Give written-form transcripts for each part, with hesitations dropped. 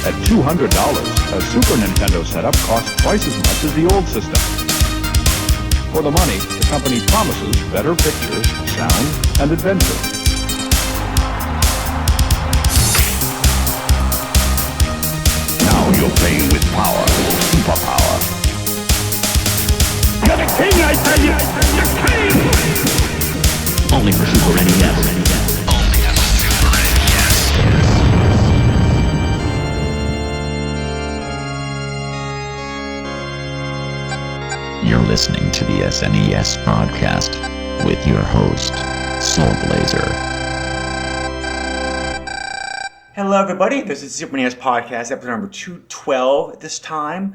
At $200, a Super Nintendo setup costs twice as much as the old system. For the money, the company promises better pictures, sound, and adventure. Now you're playing with power, superpower. You're the king, I tell you! The king! Only for Super NES. You're listening to the SNES podcast with your host, Soul Blazer. Hello, everybody. This is Super NES podcast, episode number 212 at this time.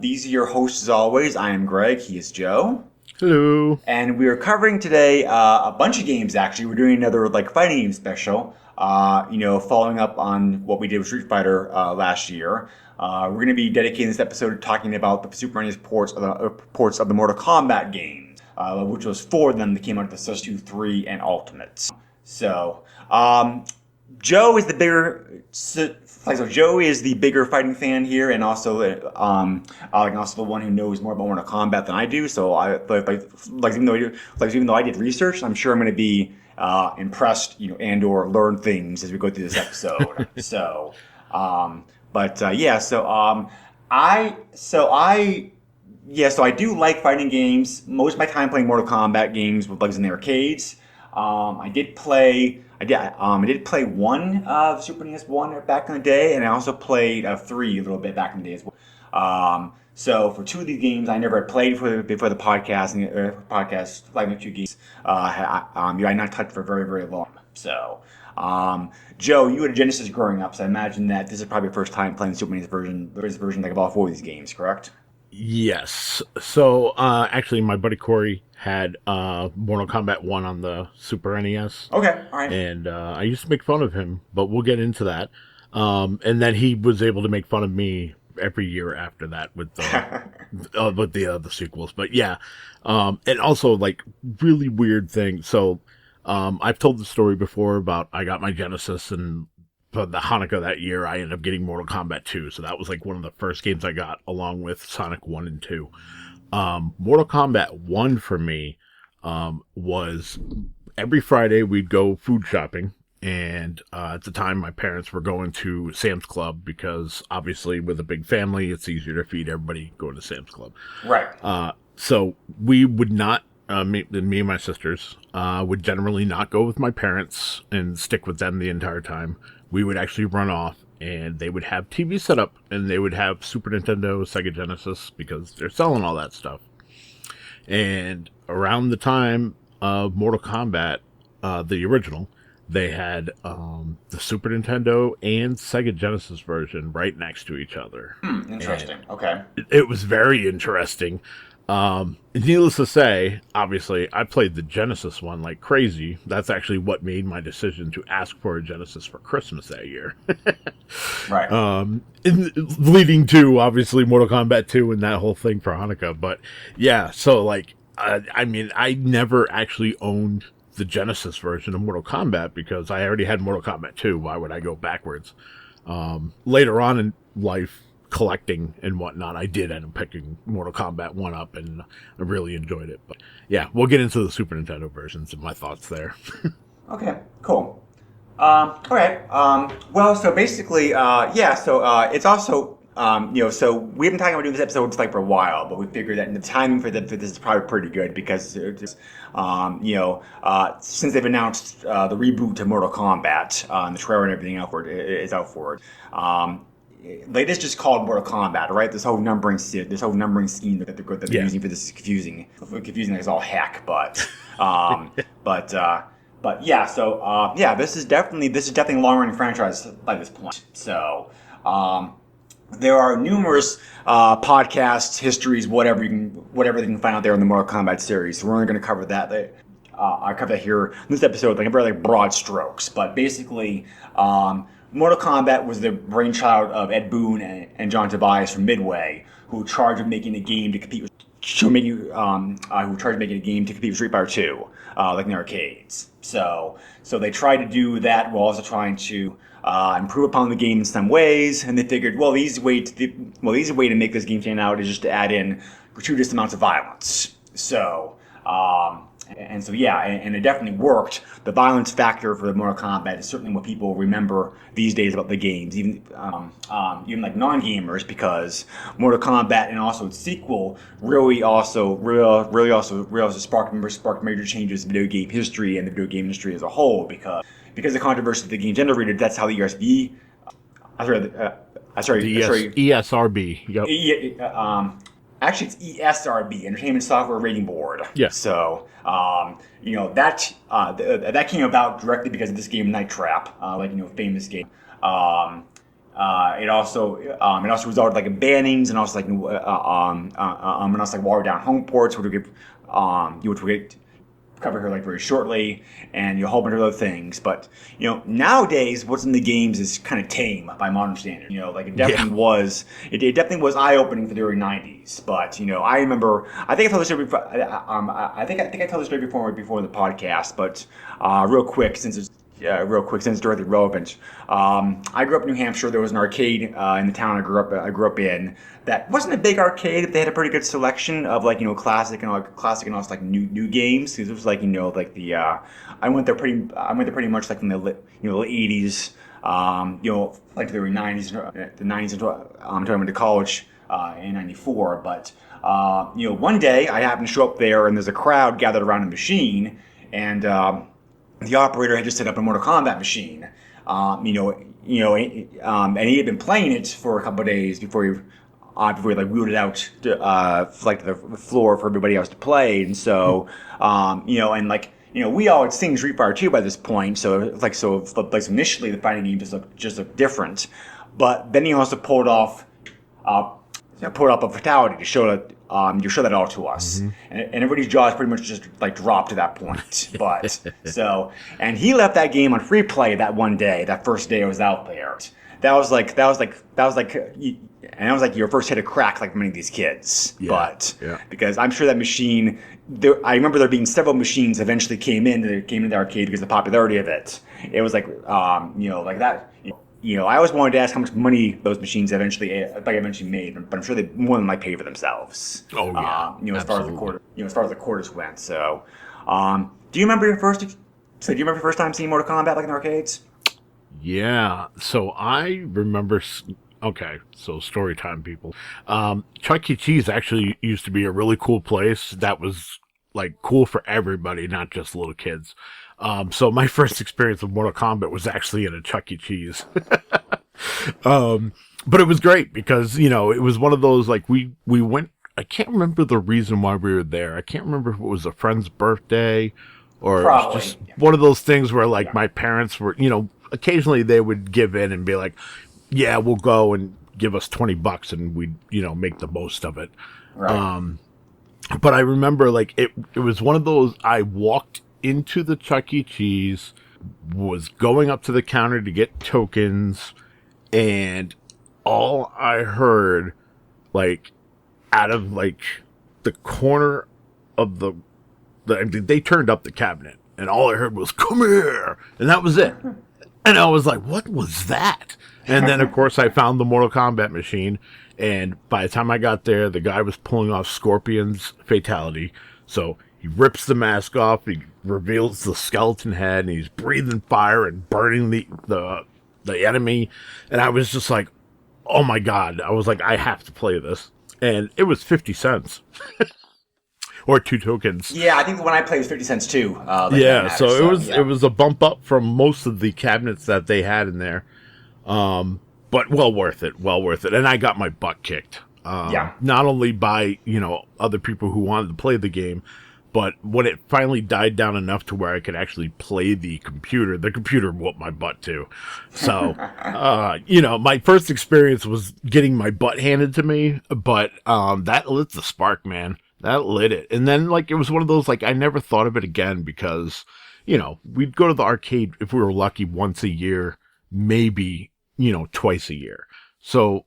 These are your hosts, as always. I am Greg. He is Joe. Hello. And we are covering today a bunch of games, actually. We're doing another fighting game special, following up on what we did with Street Fighter last year. We're going to be dedicating this episode to talking about the Super NES ports of the Mortal Kombat games, which was 4 of them that came out of the SNES 3 and Ultimates. So, Joe is the bigger fighting fan here, and also the one who knows more about Mortal Kombat than I do. So, even though I did research, I'm sure I'm going to be impressed, and/or learn things as we go through this episode. So. I do like fighting games. Most of my time playing Mortal Kombat games with bugs in the arcades. I did play one Super NES 1 back in the day, and I also played 3 a little bit back in the day as well. So for 2 of these games, I never had played before the podcast, like the 2 games, I not touched for very, very long. So. Joe, you had a Genesis growing up, so I imagine that this is probably your first time playing the Super NES version of all 4 of these games, correct? Yes. So, actually, my buddy Corey had Mortal Kombat 1 on the Super NES. Okay, all right. And I used to make fun of him, but we'll get into that. And then he was able to make fun of me every year after that with the sequels. But yeah, and also really weird thing. So. I've told the story before about I got my Genesis, and for the Hanukkah that year, I ended up getting Mortal Kombat 2. So that was one of the first games I got, along with Sonic 1 and 2. Mortal Kombat 1 for me was every Friday we'd go food shopping. And at the time, my parents were going to Sam's Club because, obviously, with a big family, it's easier to feed everybody going to Sam's Club. Right. So we would not... me and my sisters would generally not go with my parents and stick with them the entire time. We would actually run off, and they would have TV set up, and they would have Super Nintendo, Sega Genesis, because they're selling all that stuff. And around the time of Mortal Kombat, the original, they had the Super Nintendo and Sega Genesis version right next to each other. Interesting. Okay. It was very interesting. Needless to say, obviously, I played the Genesis one like crazy. That's actually what made my decision to ask for a Genesis for Christmas that year. Right. Leading to, obviously, Mortal Kombat 2 and that whole thing for Hanukkah. But, yeah, so, I never actually owned the Genesis version of Mortal Kombat because I already had Mortal Kombat 2. Why would I go backwards? Later on in life, collecting and whatnot, I did end up picking Mortal Kombat 1 up, and I really enjoyed it. But yeah, we'll get into the Super Nintendo versions and my thoughts there. Okay, cool. All right. Well, so basically, it's also, so we've been talking about doing this episode for a while, but we figured that the timing for this is probably pretty good because, since they've announced the reboot to Mortal Kombat, and the trailer and everything is out for it. It's just called Mortal Kombat, right? This whole numbering scheme that they're using for this is confusing. Confusing as all heck, but yeah. So this is definitely a long running franchise by this point. So there are numerous podcasts, histories, whatever they can find out there in the Mortal Kombat series. So we're only going to cover that. I cover that here in this episode, very broad strokes, but basically. Mortal Kombat was the brainchild of Ed Boon and John Tobias from Midway, who were charged with making a game to compete with Street Fighter 2, in the arcades. So they tried to do that while also trying to improve upon the game in some ways, and they figured, well, the easy way to make this game stand out is just to add in gratuitous amounts of violence. So, and it definitely worked. The violence factor for the Mortal Kombat is certainly what people remember these days about the games, even like non-gamers, because Mortal Kombat and also its sequel really also sparked major changes in video game history and the video game industry as a whole, because the controversy the game generated. That's how the ESRB, ESRB. Yep. Actually, it's ESRB, Entertainment Software Rating Board. Yeah. So, that came about directly because of this game, Night Trap, famous game. It also resulted in bannings and also watered down home ports, which we cover here very shortly, and a whole bunch of other things. But nowadays, what's in the games is kind of tame by modern standards. It definitely was. It definitely was eye opening for the early '90s. But I remember. I think I told this story before. I think I told this story before the podcast. But real quick, since it's directly relevant. I grew up in New Hampshire. There was an arcade in the town I grew up in that wasn't a big arcade, but they had a pretty good selection of classic and also new games. Because it was I went there pretty much from the late 80s, to the early 90s, the 90s until I went to college in '94. But one day I happened to show up there, and there's a crowd gathered around a machine, and the operator had just set up a Mortal Kombat machine, and he had been playing it for a couple of days before he wheeled it out to the floor for everybody else to play. And so, we all had seen Street Fighter 2 by this point, so initially the fighting game just looked different, but then he also pulled off a fatality to show that. You show that all to us, and everybody's jaws pretty much just dropped to that point. But and he left that game on free play that one day, that first day I was out there. That was like your first hit of crack, like many of these kids. Yeah, because I'm sure that machine. I remember there being several machines eventually came into the arcade because of the popularity of it. It was like that. I always wanted to ask how much money those machines eventually made, but I'm sure they more than pay for themselves. Oh yeah, as far as the quarters went. So, do you remember your first time seeing Mortal Kombat in arcades? Yeah. So I remember. Okay, so story time, people. Chuck E. Cheese actually used to be a really cool place that was cool for everybody, not just little kids. So my first experience with Mortal Kombat was actually in a Chuck E. Cheese. But it was great because, it was one of those, we went, I can't remember the reason why we were there. I can't remember if it was a friend's birthday or Probably. It was just one of those things where my parents were, occasionally they would give in and be like, yeah, we'll go and give us $20 and we'd, make the most of it. Right. But I remember it was one of those, I walked into the Chuck E. Cheese, was going up to the counter to get tokens, and all I heard, out of the corner of they turned up the cabinet, and all I heard was "Come here," and that was it. And I was like, "What was that?" And then, of course, I found the Mortal Kombat machine, and by the time I got there, the guy was pulling off Scorpion's fatality, so. He rips the mask off, he reveals the skeleton head, and he's breathing fire and burning the enemy. And I was just like, oh my God. I was like, I have to play this. And it was 50 cents. Or 2 tokens. Yeah, I think when I played it was 50 cents too. It was a bump up from most of the cabinets that they had in there. But well worth it. And I got my butt kicked. Not only by, other people who wanted to play the game, but when it finally died down enough to where I could actually play the computer whooped my butt too. So, my first experience was getting my butt handed to me, but that lit the spark, man. That lit it. And then, it was one of those, I never thought of it again because, we'd go to the arcade if we were lucky once a year, maybe, twice a year. So,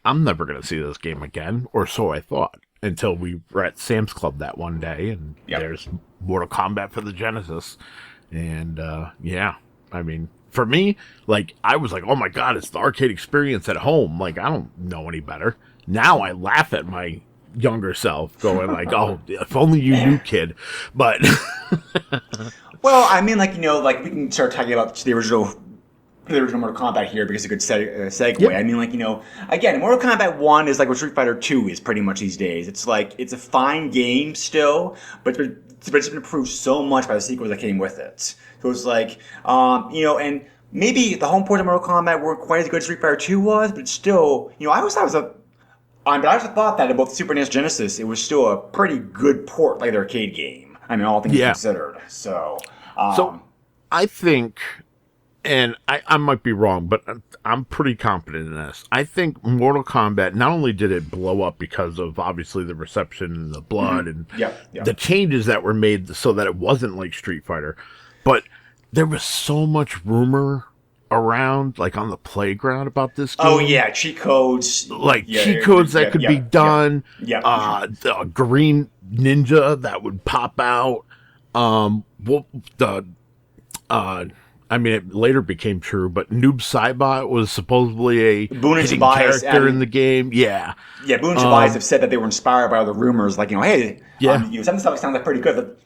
I'm never going to see this game again, or so I thought. Until we were at Sam's Club that one day, and there's Mortal Kombat for the Genesis. And, for me, like, I was like, oh my God, it's the arcade experience at home. Like, I don't know any better. Now I laugh at my younger self going like, oh, if only you knew, kid. But Well, I mean, like, like we can start talking about the original Mortal Kombat here because it's a good segue. Yep. I mean, like, again, Mortal Kombat 1 is like what Street Fighter 2 is pretty much these days. It's like, it's a fine game still, but it's been improved so much by the sequels that came with it. So it's like, and maybe the home ports of Mortal Kombat weren't quite as good as Street Fighter 2 was, but still, I always thought it was but I also thought that in both Super NES Genesis, it was still a pretty good port, like the arcade game. I mean, all things considered. So I think, and I might be wrong, but I'm pretty confident in this. I think Mortal Kombat, not only did it blow up because of obviously the reception and the blood and the changes that were made so that it wasn't like Street Fighter, but there was so much rumor around, like on the playground about this game. Oh yeah, cheat codes. Like cheat codes that could be done. The green ninja that would pop out. I mean, it later became true, but Noob Saibot was supposedly a hidden character in the game. Yeah. Yeah, Boone and Tobias have said that they were inspired by all the rumors, like, hey, some stuff sounds like pretty good, but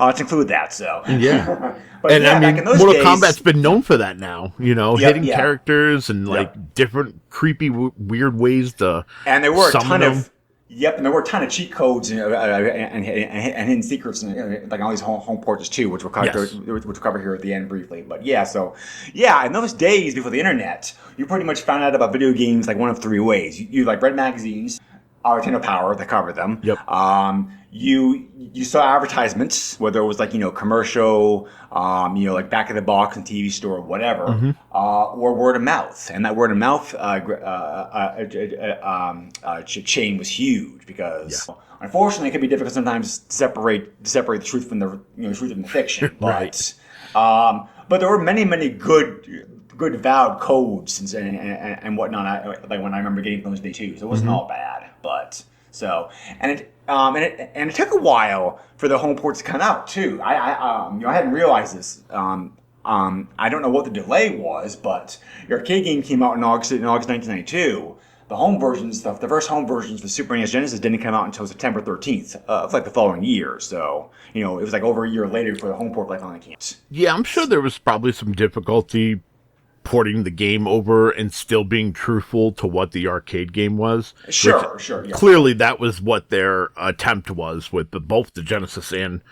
let's include that, so. Yeah. But and yeah, I mean, back in those Mortal days, Kombat's been known for that now, hitting characters and like different creepy, weird ways to and there were a ton them. of and there were a ton of cheat codes and hidden secrets, like all these home ports too, which we'll cover here at the end briefly. But in those days before the internet, you pretty much found out about video games like one of three ways. You like read magazines, Nintendo Power that covered them. Yep. You saw advertisements, whether it was like commercial, like back of the box and TV store or whatever, or word of mouth. And that word of mouth chain was huge because unfortunately it can be difficult sometimes to separate the truth from the truth from the fiction. But but there were many good valid codes and whatnot. Like when I remember getting those days too, so it wasn't all bad. But and it took a while for the home ports to come out too. I hadn't realized this. I don't know what the delay was, but your arcade game came out in August 1992. The home versions, the first home versions for Super NES Genesis didn't come out until September 13th of like the following year. So it was like over a year later before the home port finally came. Yeah, I'm sure there was probably some difficulty porting the game over and still being truthful to what the arcade game was. Sure. Yeah. Clearly, that was what their attempt was with both the Genesis and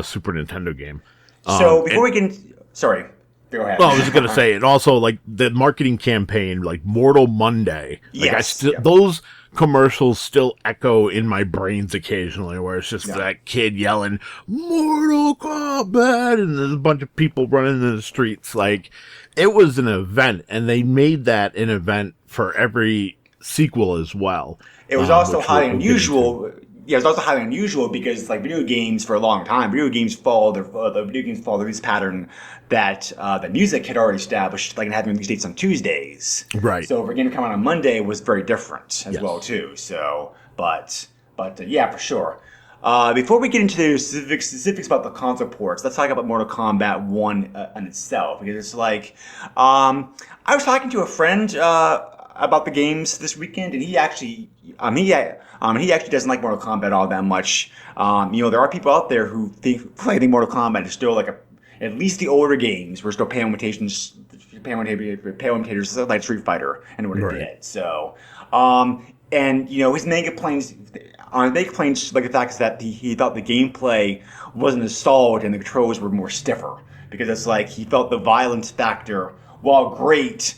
Super Nintendo game. So before we get into... Sorry, go ahead. Well, I was going to say, and also, like, the marketing campaign, like Mortal Monday. Like, those commercials still echo in my brains occasionally, where it's just that kid yelling, Mortal Kombat, and there's a bunch of people running in the streets. Like, it was an event, and they made that an event for every sequel as well. It was also highly unusual. Yeah, it was also highly unusual because, like, video games for a long time, video games follow the release pattern that the music had already established, like having release dates on Tuesdays. Right. So for a game to come out on Monday was very different as well too. So, but yeah, for sure. Before we get into the specifics about the console ports, let's talk about Mortal Kombat 1 in itself, because it's like I was talking to a friend about the games this weekend, and he actually doesn't like Mortal Kombat all that much. There are people out there who think Mortal Kombat is still like at least the older games were still pale imitators like Street Fighter and what it did. So, his main complaints like the fact is that he thought the gameplay wasn't as solid and the controls were more stiffer, because it's like he felt the violence factor, while great,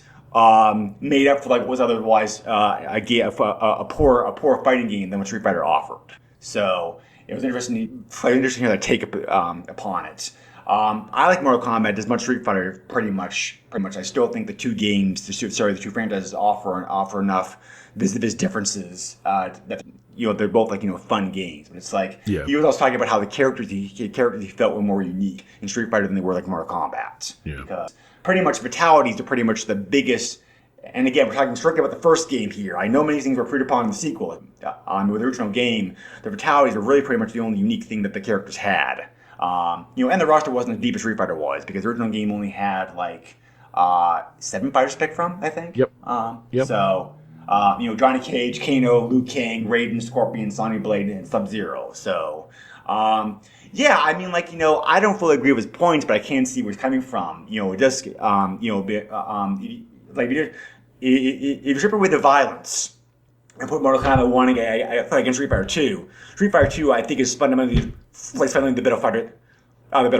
made up for like what was otherwise a poor fighting game than what Street Fighter offered. So it was interesting to hear that take upon it. I like Mortal Kombat as much Street Fighter pretty much. I still think the two franchises offer enough vis differences that they're both like fun games. But it's like he was also talking about how the characters he felt were more unique in Street Fighter than they were like Mortal Kombat. Yeah. Because pretty much fatalities are pretty much the biggest. And again, we're talking strictly about the first game here. I know many things were freed upon in the sequel. With the original game, the fatalities are really pretty much the only unique thing that the characters had. And the roster wasn't as deep as Street Fighter was, because the original game only had like 7 fighters to pick from, I think. Yep. Yep. So, Johnny Cage, Kano, Liu Kang, Raiden, Scorpion, Sonya Blade, and Sub-Zero. So, yeah, I mean, I don't fully agree with his points, but I can see where he's coming from. It does, if you strip away the violence and put Mortal Kombat 1 against Street Fighter 2, Street Fighter 2, I think, is fundamentally the better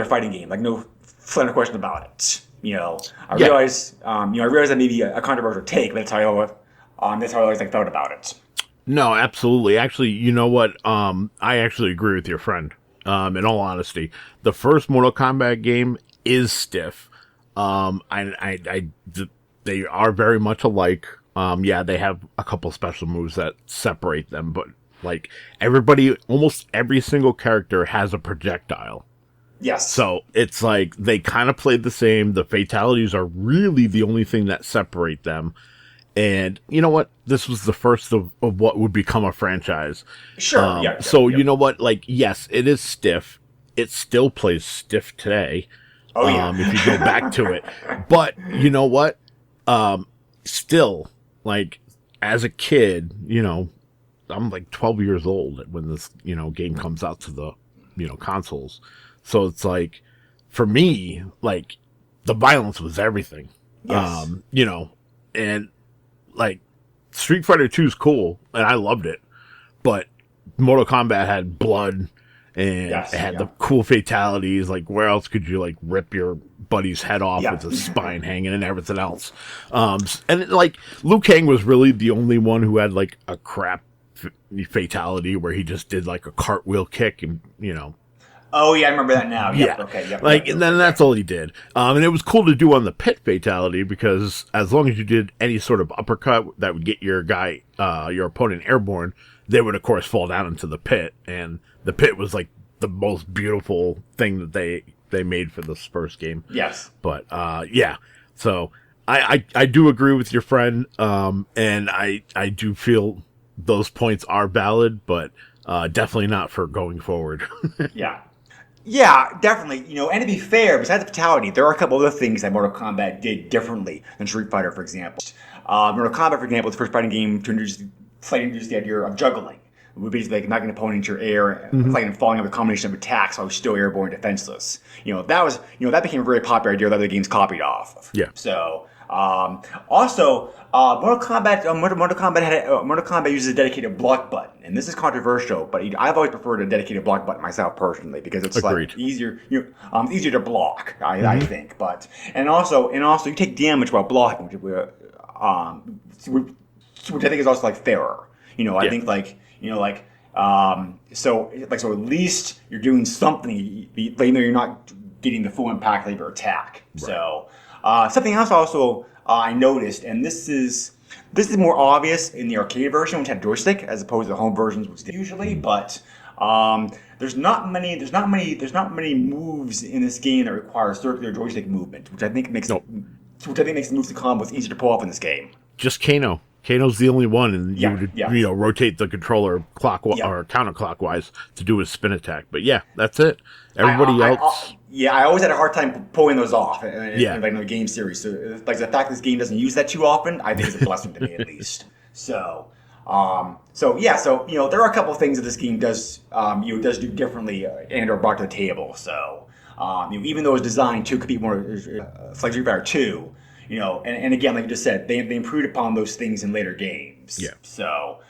fighting game. No further question about it. I realize that may be a controversial take, but that's how I always felt about it. No, absolutely. Actually, you know what? I actually agree with your friend. In all honesty, the first Mortal Kombat game is stiff. They are very much alike. Yeah, they have a couple special moves that separate them, but almost every single character has a projectile. Yes. So it's they kind of played the same. The fatalities are really the only thing that separate them. And you know what? This was the first of what would become a franchise. Sure. You know what? Yes, it is stiff. It still plays stiff today. Oh, yeah. If you go back to it. But you know what? Still, as a kid, I'm 12 years old when this, game comes out to the, consoles. So it's for me, the violence was everything. Yes. And Street Fighter 2 is cool, and I loved it, but Mortal Kombat had blood, and it had the cool fatalities. Where else could you rip your buddy's head off with his spine hanging and everything else? And Liu Kang was really the only one who had a crap fatality where he just did a cartwheel kick and Oh, yeah, I remember that now. Yep, yeah. Okay, yep. And then that's all he did. And it was cool to do on the pit fatality because as long as you did any sort of uppercut that would get your opponent airborne, they would, of course, fall down into the pit. And the pit was, the most beautiful thing that they made for this first game. Yes. But, yeah. So, I do agree with your friend. And I do feel those points are valid, but definitely not for going forward. Yeah. Yeah, definitely. And to be fair, besides the fatality, there are a couple other things that Mortal Kombat did differently than Street Fighter, for example. Mortal Kombat, for example, was the first fighting game to introduce the idea of juggling. We're basically knocking an opponent into your air, and falling with a combination of attacks while still airborne and defenseless. That became a very popular idea that other games copied off of. Yeah. So, also, Mortal Kombat uses a dedicated block button, and this is controversial, but I've always preferred a dedicated block button myself personally because it's easier, easier to block. I think, and also you take damage while blocking, which I think is also fairer. I think so at least you're doing something, even though you're not getting the full impact of your attack. Right. So. Something else also I noticed, and this is more obvious in the arcade version, which had joystick, as opposed to the home versions, which did usually. But there's not many moves in this game that require circular joystick movement, which I think makes the moves to combos easier to pull off in this game. Just Kano. Kano's the only one, and you would rotate the controller or counterclockwise to do his spin attack. But yeah, that's it. Everybody else. I always had a hard time pulling those off in the game series. So the fact this game doesn't use that too often, I think is a blessing to me at least. So there are a couple of things that this game does do differently and or brought to the table. So even though it was designed to compete more like Street Fighter 2. And again, like you just said, they improved upon those things in later games. Yeah. So,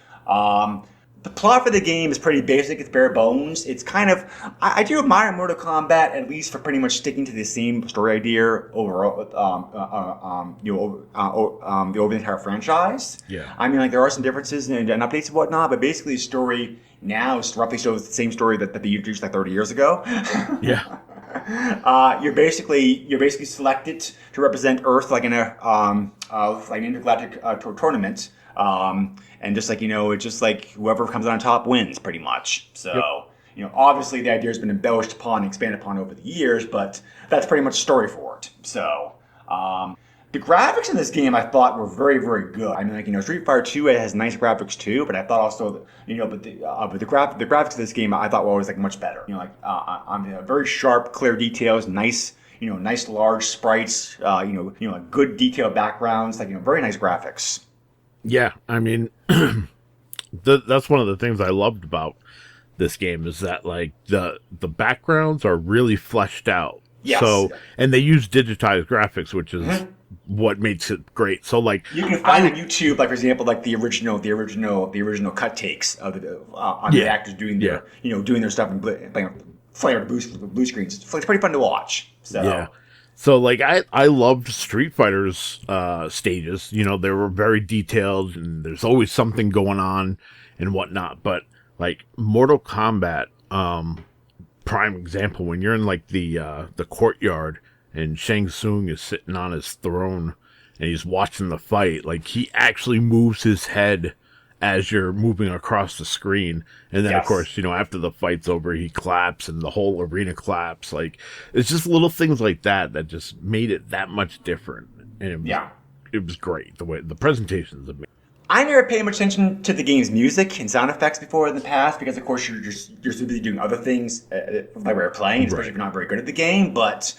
the plot for the game is pretty basic. It's bare bones. It's kind of, I do admire Mortal Kombat at least for pretty much sticking to the same story idea overall, over the entire franchise. Yeah. I mean, there are some differences and updates and whatnot, but basically the story now roughly shows the same story that they introduced 30 years ago. Yeah. You're basically selected to represent Earth in an intergalactic tournament, and just it's just whoever comes on top wins pretty much. So obviously the idea has been embellished upon and expanded upon over the years, but that's pretty much the story for it. So the graphics in this game I thought were very, very good. I mean, Street Fighter 2 it has nice graphics too, but I thought also but the graphics of this game I thought were always much better. Very sharp, clear details, nice nice large sprites, like good detailed backgrounds, like very nice graphics. Yeah, I mean, that's one of the things I loved about this game is that like the backgrounds are really fleshed out. Yes. So, and they use digitized graphics, which is what makes it great. So, like you can find on YouTube, like for example, like the original cut takes of the actors doing their doing their stuff and playing flared blue screens. It's pretty fun to watch. So yeah. So like I loved Street Fighter's stages. They were very detailed and there's always something going on and whatnot. But like Mortal Kombat, prime example, when you're in like the courtyard and Shang Tsung is sitting on his throne and he's watching the fight, like he actually moves his head as you're moving across the screen. And then, of course, after the fight's over, he claps and the whole arena claps. Like, it's just little things like that that just made it that much different. And it was great. The way the presentations of me. I never paid much attention to the game's music and sound effects before in the past because, of course, you're so busy doing other things like we're playing, especially if you're not very good at the game. But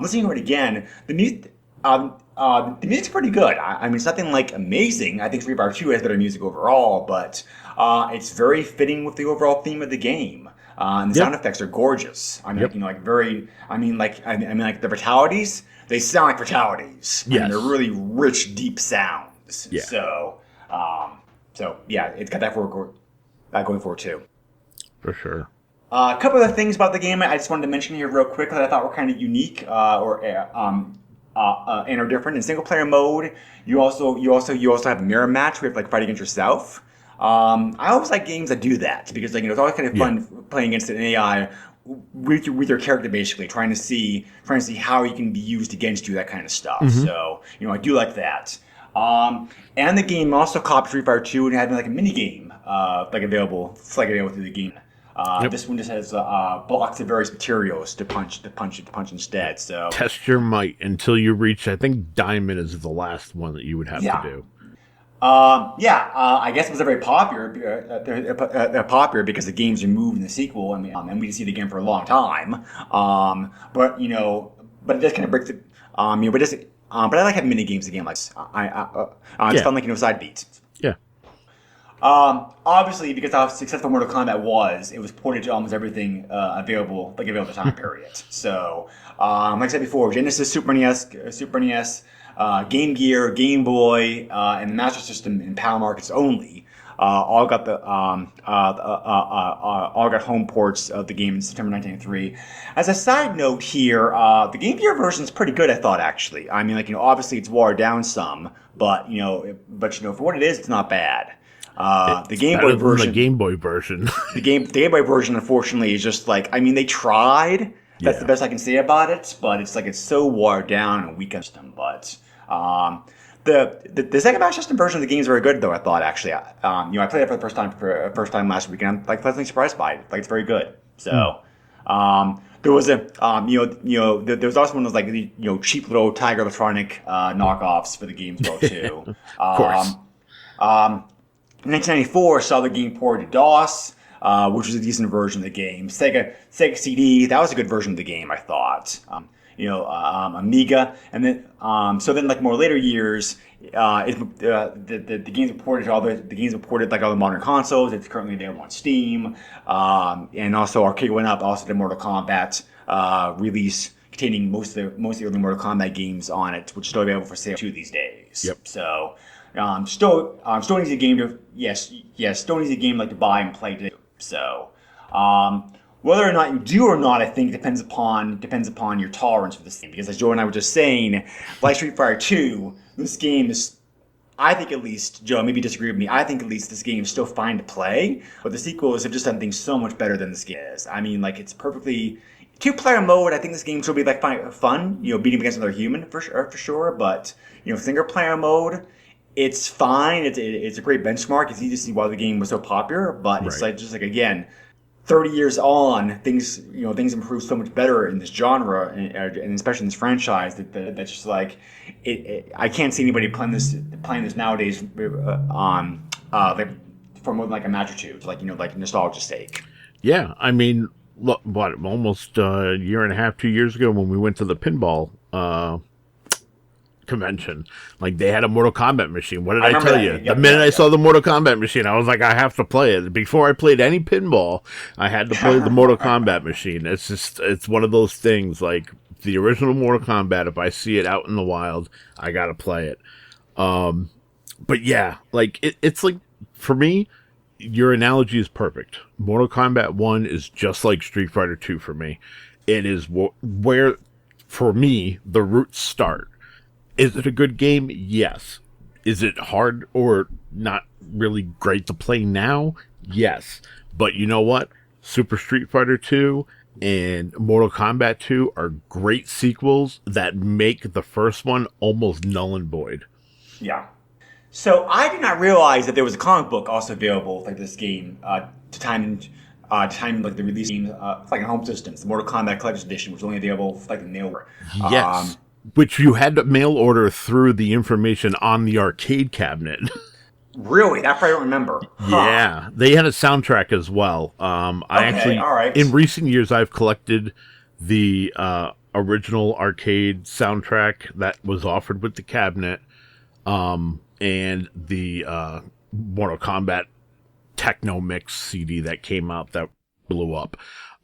listening to it again, the music's pretty good. I mean, it's nothing like amazing. I think Street Fighter 2 has better music overall, but it's very fitting with the overall theme of the game. And the sound effects are gorgeous. I mean, like the fatalities, they sound like fatalities. Yes. I mean, they're really rich, deep sounds. Yeah. So it's got that going forward too. For sure. A couple of things about the game I just wanted to mention here real quick that I thought were kind of unique and are different. In single player mode, you also have a mirror match where you have to fight against yourself. I always like games that do that because it's always kind of fun playing against an AI with your character, basically trying to see how he can be used against you, that kind of stuff. So I do like that. And the game also copied Street Fighter 2 and had like a mini game available through the game. This one just has blocks of various materials to punch instead. So test your might until you reach. I think Diamond is the last one that you would have to do. I guess it was very popular. They're popular because the game's removed in the sequel, and we didn't see it again for a long time. But it does kind of break the. But I like having mini games again. Like it's fun, like side beats. Yeah. Obviously, because how successful Mortal Kombat was, it was ported to almost everything available at the time period. So, like I said before, Genesis, Super NES, Game Gear, Game Boy, and the Master System in PAL markets only. All got home ports of the game in September 1993. As a side note here, the Game Gear version is pretty good, I thought, actually. I mean, obviously it's watered down some, but for what it is, it's not bad. The Game Boy version. The Game Boy version. the Game Boy version, unfortunately, is just they tried. That's the best I can say about it, but it's so watered down and weak system. But the second Master System version of the game is very good, though. I thought actually, I played it for the first time last week, and I'm pleasantly surprised by it. It's very good. So, there was there was also one of those cheap little Tiger Electronic knockoffs for the game as well too. Of course. 1994 saw the game ported to DOS, which was a decent version of the game. Sega CD, that was a good version of the game, I thought. Amiga, and then more later years, the games were ported to all the modern consoles. It's currently available on Steam, and also Arcade Went Up also did Mortal Kombat release containing most of the early Mortal Kombat games on it, which is still available for sale too these days. Yep. So. Still an easy game still an easy game to buy and play too. So, whether or not you do or not, I think depends upon your tolerance for this game. Because as Joe and I were just saying, like Street Fighter 2, this game is, I think at least, Joe, maybe disagree with me, I think at least this game is still fine to play, but the sequels have just done things so much better than this game is. I mean, it's perfectly. Two-player mode, I think this game should be fun, beating against another human for sure, but single-player mode, it's fine. It's a great benchmark. It's easy to see why the game was so popular, but it's again, 30 years on, things improve so much better in this genre and especially in this franchise that's just I can't see anybody playing this nowadays for more than a match or two, like nostalgia's sake. Yeah, I mean, almost a year and a half, 2 years ago when we went to the pinball convention. Like, they had a Mortal Kombat machine. What did I tell you? The minute I saw the Mortal Kombat machine, I was like, I have to play it. Before I played any pinball, I had to play the Mortal Kombat machine. It's one of those things, like, the original Mortal Kombat, if I see it out in the wild, I gotta play it. But yeah, like, it's like, for me, your analogy is perfect. Mortal Kombat 1 is just like Street Fighter 2 for me. It is where, for me, the roots start. Is it a good game? Yes. Is it hard or not really great to play now? Yes. But you know what? Super Street Fighter 2 and Mortal Kombat 2 are great sequels that make the first one almost null and void. Yeah. So I did not realize that there was a comic book also available like this game to time like the release game like in home systems. The Mortal Kombat Collector's Edition was only available for, like the mail order. Yes. Which you had to mail order through the information on the arcade cabinet. Really? That part I don't remember. Huh. Yeah. They had a soundtrack as well. I actually, all right. In recent years, I've collected the original arcade soundtrack that was offered with the cabinet, and the Mortal Kombat Techno Mix CD that came out that blew up.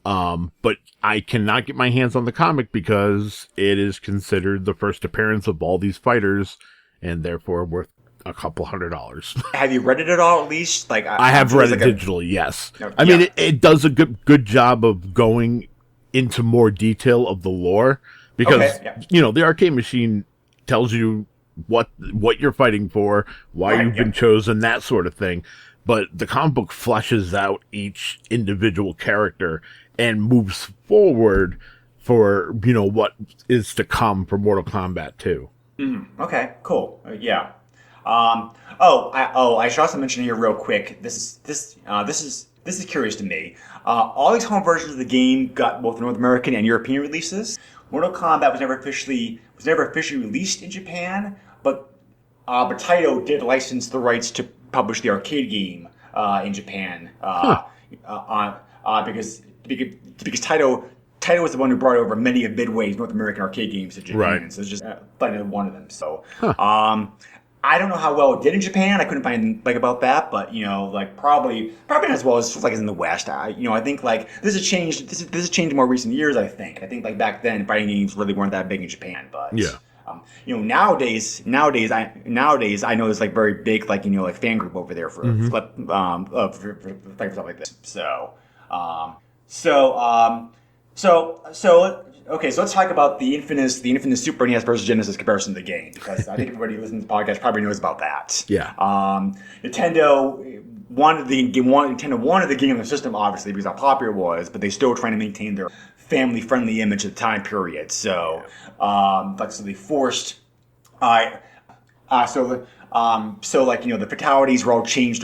But I cannot get my hands on the comic because it is considered the first appearance of all these fighters and therefore worth a couple $100. Have you read it at all, at least? Like I have read it digitally, yes. I mean, it does a good job of going into more detail of the lore because, you know, the arcade machine tells you what you're fighting for, why you've been chosen, that sort of thing. But the comic book fleshes out each individual character and moves forward for, you know, what is to come for Mortal Kombat 2. Okay, cool. Yeah. I should also mention here real quick. This is curious to me. All these home versions of the game got both North American and European releases. Mortal Kombat was never officially released in Japan, but Taito did license the rights to publish the arcade game in Japan because Taito was the one who brought over many of Midway's North American arcade games to Japan. Right. So it's just one of them. So I don't know how well it did in Japan. I couldn't find like about that, but you know, like probably not as well as like in the West. I think like this has changed. This has changed in more recent years. I think like back then fighting games really weren't that big in Japan, but you know, nowadays I know there's like very big like like fan group over there for stuff like this. Okay, so let's talk about the infamous Super NES versus Genesis comparison of the game, because I think everybody listening to the podcast probably knows about that. Yeah. Nintendo wanted the game on the system, obviously, because how popular it was, but they still trying to maintain their family-friendly image at the time period. So, so they forced, the fatalities were all changed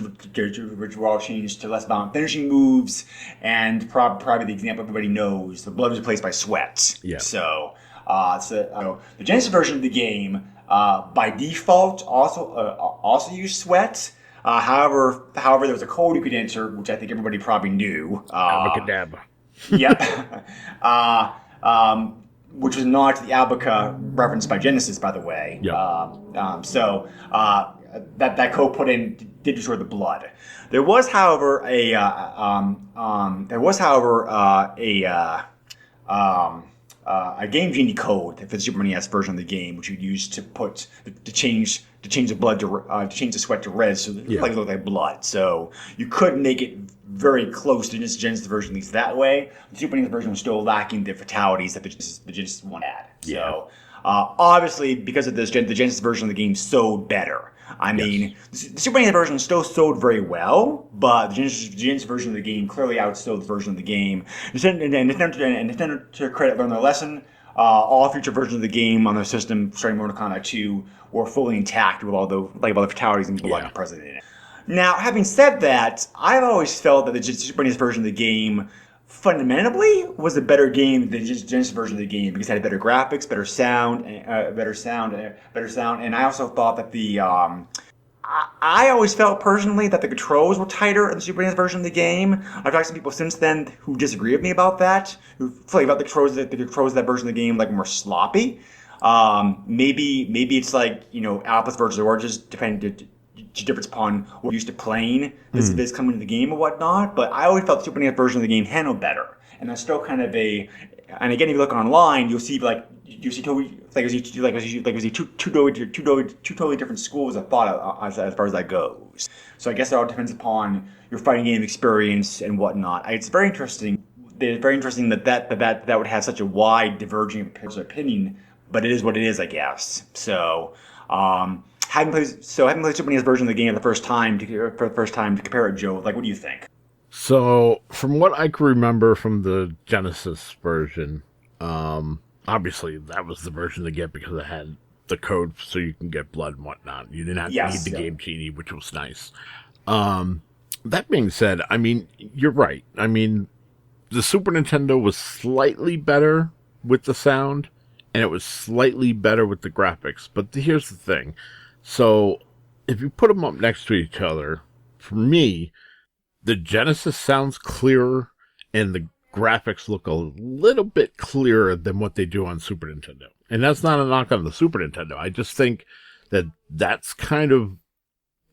to less violent finishing moves, and probably the example everybody knows, the blood was replaced by sweat. Yeah. So the Genesis version of the game, by default, also used sweat. However, there was a code you could enter, which I think everybody probably knew. Abracadabra. Yep. Which was a nod to the Albaca referenced by Genesis, by the way. Yeah. That code put in did restore the blood. There was, however, a Game Genie code for the Super NES version of the game, which you use to change the blood to change the sweat to red, so it looked like blood. So you could make it very close to the Genesis version, at least that way. The Super NES version was still lacking the fatalities that the Genesis one had. Yeah. So obviously, because of this, the Genesis version of the game sold better. I mean, the Super NES version still sold very well, but the Genesis version of the game clearly outsold the version of the game. Nintendo, to credit, learned their lesson. All future versions of the game on their system, starting Mortal Kombat 2, were fully intact with all the fatalities and blood present in it. Now, having said that, I've always felt that the Super NES version of the game fundamentally was a better game than the Genesis version of the game because it had better graphics, better sound, and I also thought that I I always felt personally that the controls were tighter in the Super NES version of the game. I've talked to some people since then who disagree with me about that, who feel like about the controls of that version of the game like more sloppy. Maybe it's like, apples versus oranges, depending difference upon what you're used to playing this coming to the game or whatnot. But I always felt the Super NES version of the game handled better, and that's still kind of and again, if you look online, you'll see two totally different schools of thought as far as that goes. So I guess it all depends upon your fighting game experience and whatnot. It's very interesting. It's very interesting that would have such a wide diverging opinion, but it is what it is, I guess. So having played Super NES version of the game for the first time to compare it, Joe, like, what do you think? So, from what I can remember from the Genesis version, obviously that was the version to get because it had the code so you can get blood and whatnot. You didn't have to need the Game Genie, which was nice. That being said, I mean, you're right. I mean, the Super Nintendo was slightly better with the sound, and it was slightly better with the graphics. But here's the thing. So, if you put them up next to each other, for me, the Genesis sounds clearer, and the graphics look a little bit clearer than what they do on Super Nintendo. And that's not a knock on the Super Nintendo. I just think that that's kind of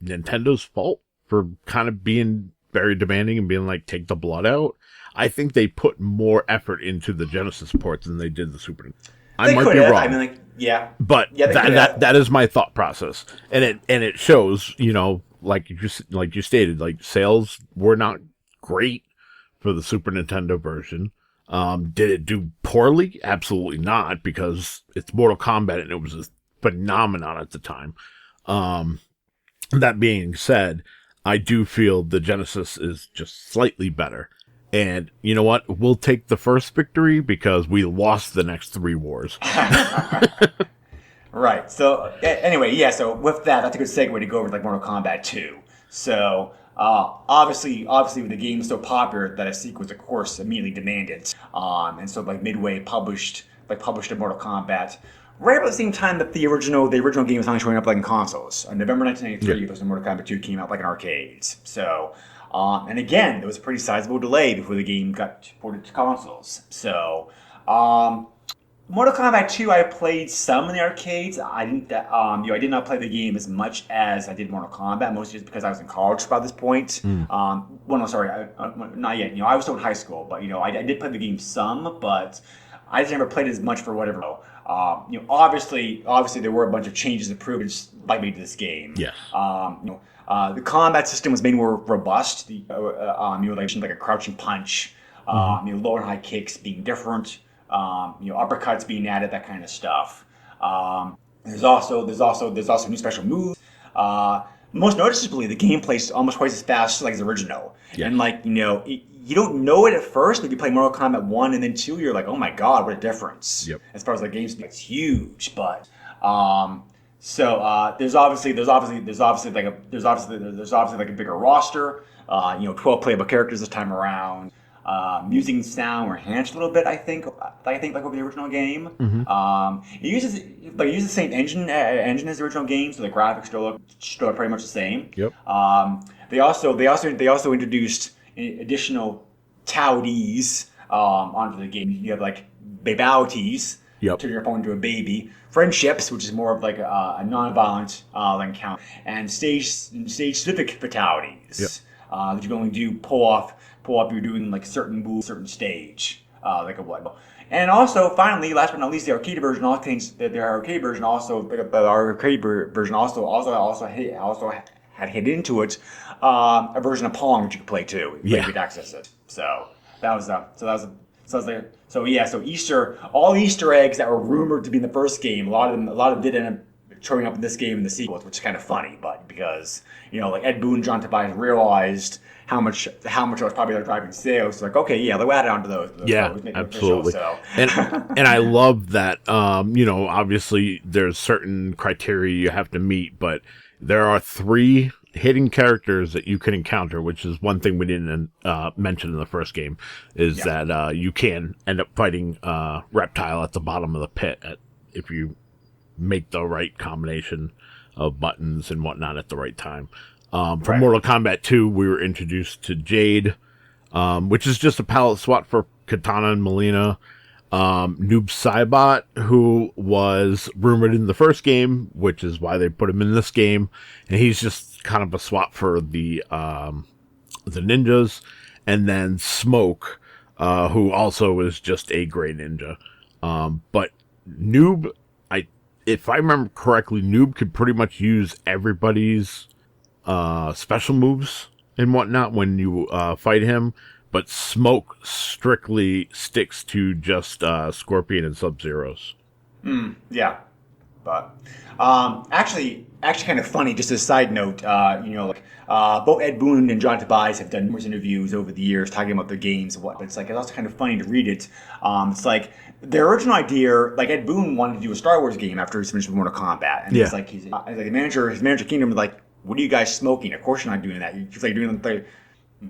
Nintendo's fault for kind of being very demanding and being like, take the blood out. I think they put more effort into the Genesis ports than they did the Super Nintendo. I might be wrong. I mean, but that is my thought process, and it shows. Like you stated, like sales were not great for the Super Nintendo version. Did it do poorly? Absolutely not, because it's Mortal Kombat and it was a phenomenon at the time. That being said, I do feel the Genesis is just slightly better. And you know what? We'll take the first victory because we lost the next 3 wars. Right. So anyway, so with that, that's a good segue to go over like Mortal Kombat 2. So obviously, with the game so popular that a sequel was, of course, immediately demanded. And so like Midway published a Mortal Kombat right about the same time that the original game was only showing up like in consoles. On November 1993, Mortal Kombat 2 came out like in arcades. So and again, there was a pretty sizable delay before the game got ported to consoles. So Mortal Kombat 2, I played some in the arcades. I did not play the game as much as I did Mortal Kombat, mostly just because I was in college by this point. Not yet. I was still in high school, but I did play the game some, but I just never played it as much for whatever. Obviously, there were a bunch of changes and improvements like made to this game. Yes. The combat system was made more robust. Like a crouching punch, low and high kicks being different. Uppercuts being added, that kind of stuff. There's also new special moves. Most noticeably, the gameplay is almost twice as fast as the original. Yeah. And you don't know it at first, but you play Mortal Kombat 1 and then 2, you're like, oh my god, what a difference. Yep. As far as the game's it's huge, but there's obviously like a bigger roster. 12 playable characters this time around. Music and sound were enhanced a little bit, I think like over the original game. Mm-hmm. It uses the same engine as the original game, so the graphics still look pretty much the same. Yep. They also introduced additional Taudies onto the game. You have like babalities, turn your opponent into a baby. Friendships, which is more of like a non-violent encounter, and stage-specific fatalities that you can only do pull off. You're doing like certain moves, certain stage, like a what. And also, finally, last but not least, the arcade version also had hit into it a version of Pong which you could play too. You could access it. So all the Easter eggs that were rumored to be in the first game, a lot of them did end up showing up in this game in the sequels, which is kind of funny, but because like Ed Boon and John Tobias realized how much I was probably driving sales. Like, okay, they'll add on to those. Absolutely. Official, so. and I love that. Obviously there's certain criteria you have to meet, but there are 3 hidden characters that you can encounter, which is one thing we didn't mention in the first game, is that you can end up fighting Reptile at the bottom of the pit if you make the right combination of buttons and whatnot at the right time. For Right. Mortal Kombat 2, we were introduced to Jade, which is just a palette swap for Katana and Melina. Noob Saibot, who was rumored in the first game, which is why they put him in this game, and he's just kind of a swap for the ninjas, and then Smoke, who also is just a great ninja. But Noob, if I remember correctly, Noob could pretty much use everybody's special moves and whatnot when you fight him. But Smoke strictly sticks to just Scorpion and Sub-Zeros. Yeah, but actually, kind of funny. Just as a side note, both Ed Boon and John Tobias have done numerous interviews over the years talking about their games and what. But it's also kind of funny to read it. It's like their original idea. Like Ed Boon wanted to do a Star Wars game after he's finished with Mortal Kombat, and he's like the manager. His manager Kingdom was like, "What are you guys smoking? Of course you're not doing that. He's like doing the."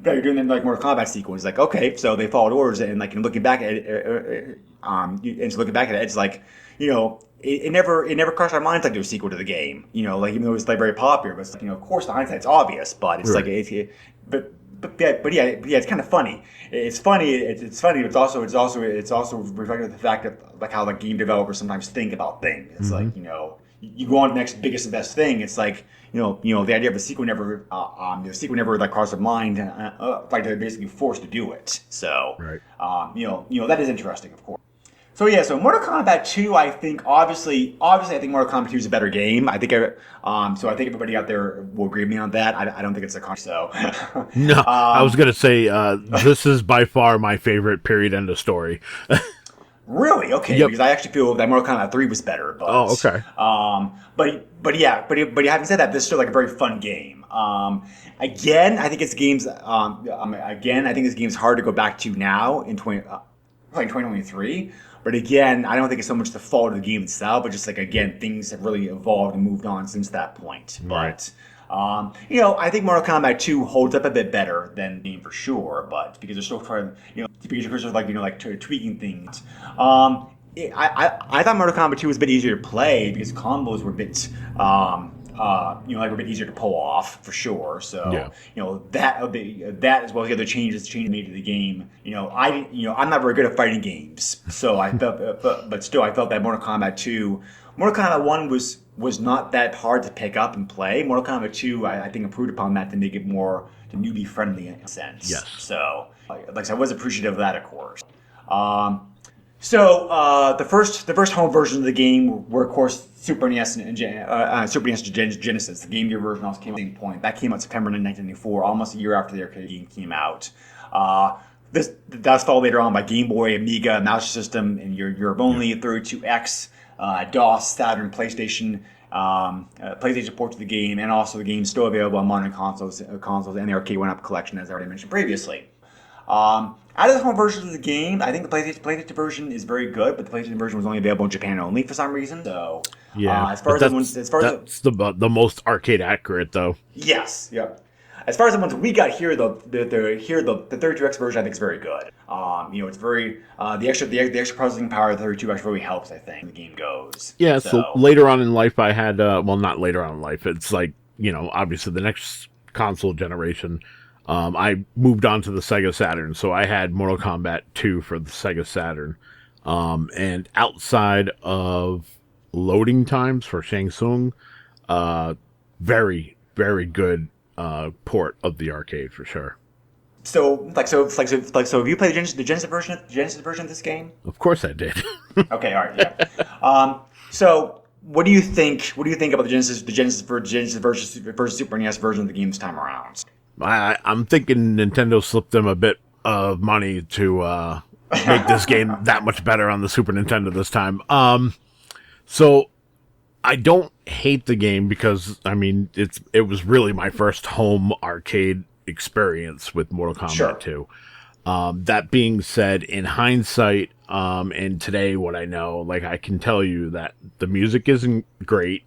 You're doing the Mortal Kombat sequel. It's like, okay, so they followed orders, and looking back at it, it's like, it never crossed our minds like there was a sequel to the game. Even though it was very popular, but it's of course the hindsight's obvious, but it's right. but yeah, it's kind of funny. It's funny. It's funny. But it's also reflective of the fact that how game developers sometimes think about things. It's like you go on to the next biggest and best thing. It's like the idea of a sequel never crossed their mind. Like they're basically forced to do it. So right. That is interesting, of course. So Mortal Kombat 2, I think obviously I think Mortal Kombat 2 is a better game. I think I think everybody out there will agree with me on that. I don't think it's a con. So no, I was gonna say this is by far my favorite period end of story. Really? Okay. Yep. Because I actually feel that Mortal Kombat 3 was better. But, okay. But having said that, this is still like a very fun game. Again, I think this game's hard to go back to now in 2023. But again, I don't think it's so much the fault of the game itself, but just things have really evolved and moved on since that point. Right. But I think Mortal Kombat 2 holds up a bit better than the game for sure, but because they're still trying, because you're sort of tweaking things. I thought Mortal Kombat 2 was a bit easier to play because combos were a bit, a bit easier to pull off for sure. So, that as well as the other changes made to the game. I'm not very good at fighting games, so I felt, but still, I felt that Mortal Kombat 1 was not that hard to pick up and play. Mortal Kombat 2, I think, improved upon that to make it more newbie friendly in a sense. Yes. So, I was appreciative of that, of course. The first home versions of the game were, of course, Super NES and Genesis. The Game Gear version also came out at the same point. That came out September 1994, almost a year after the arcade game came out. That's followed later on by Game Boy, Amiga, Master System, and Europe only, 32X, DOS, Saturn, PlayStation ports of the game, and also the game still available on modern consoles and the Arcade 1-Up collection, as I already mentioned previously. Out of the home versions of the game, I think the PlayStation version is very good, but the PlayStation version was only available in Japan only for some reason. So, that's the most arcade accurate, though. Yes, yeah. As far as the ones we got here, though, the 32X version I think is very good. It's very the extra processing power of the 32X really helps. I think the game goes. Yeah. So later on in life, I had not later on in life. It's obviously the next console generation. I moved on to the Sega Saturn, so I had Mortal Kombat 2 for the Sega Saturn. And outside of loading times for Shang Tsung, very, very good port of the arcade for sure. So have you played the Genesis version of this game? Of course I did. Okay, all right, yeah. So what do you think about the Genesis versus Super NES version of the game this time around? I'm thinking Nintendo slipped them a bit of money to make this game that much better on the Super Nintendo this time. So I don't hate the game because it was really my first home arcade experience with Mortal Kombat 2. That being said, in hindsight, and today what I know, I can tell you that the music isn't great.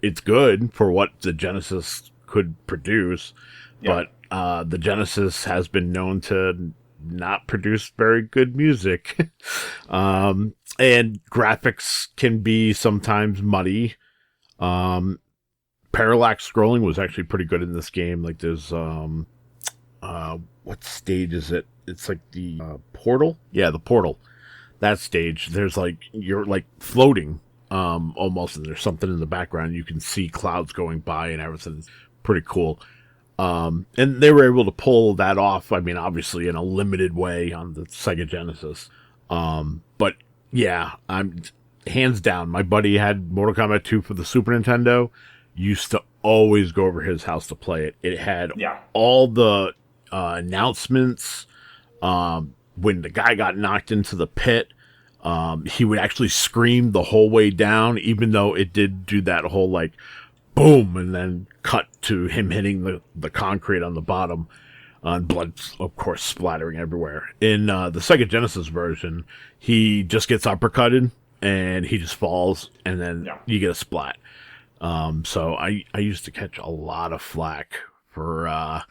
It's good for what the Genesis could produce. Yeah. But the Genesis has been known to not produce very good music. And graphics can be sometimes muddy. parallax scrolling was actually pretty good in this game. Like there's what stage is it? It's like the portal. Yeah, the portal. That stage. There's like you're like floating almost, and there's something in the background. You can see clouds going by and everything. It's pretty cool. And they were able to pull that off. I mean, obviously in a limited way on the Sega Genesis. But yeah, I'm hands down. My buddy had Mortal Kombat 2 for the Super Nintendo. Used to always go over his house to play it. It had all the announcements. When the guy got knocked into the pit, he would actually scream the whole way down, even though it did do that whole like boom and then cut to him hitting the concrete on the bottom, and blood, of course, splattering everywhere. In the Sega Genesis version, he just gets uppercutted and he just falls, and then you get a splat. So I used to catch a lot of flack for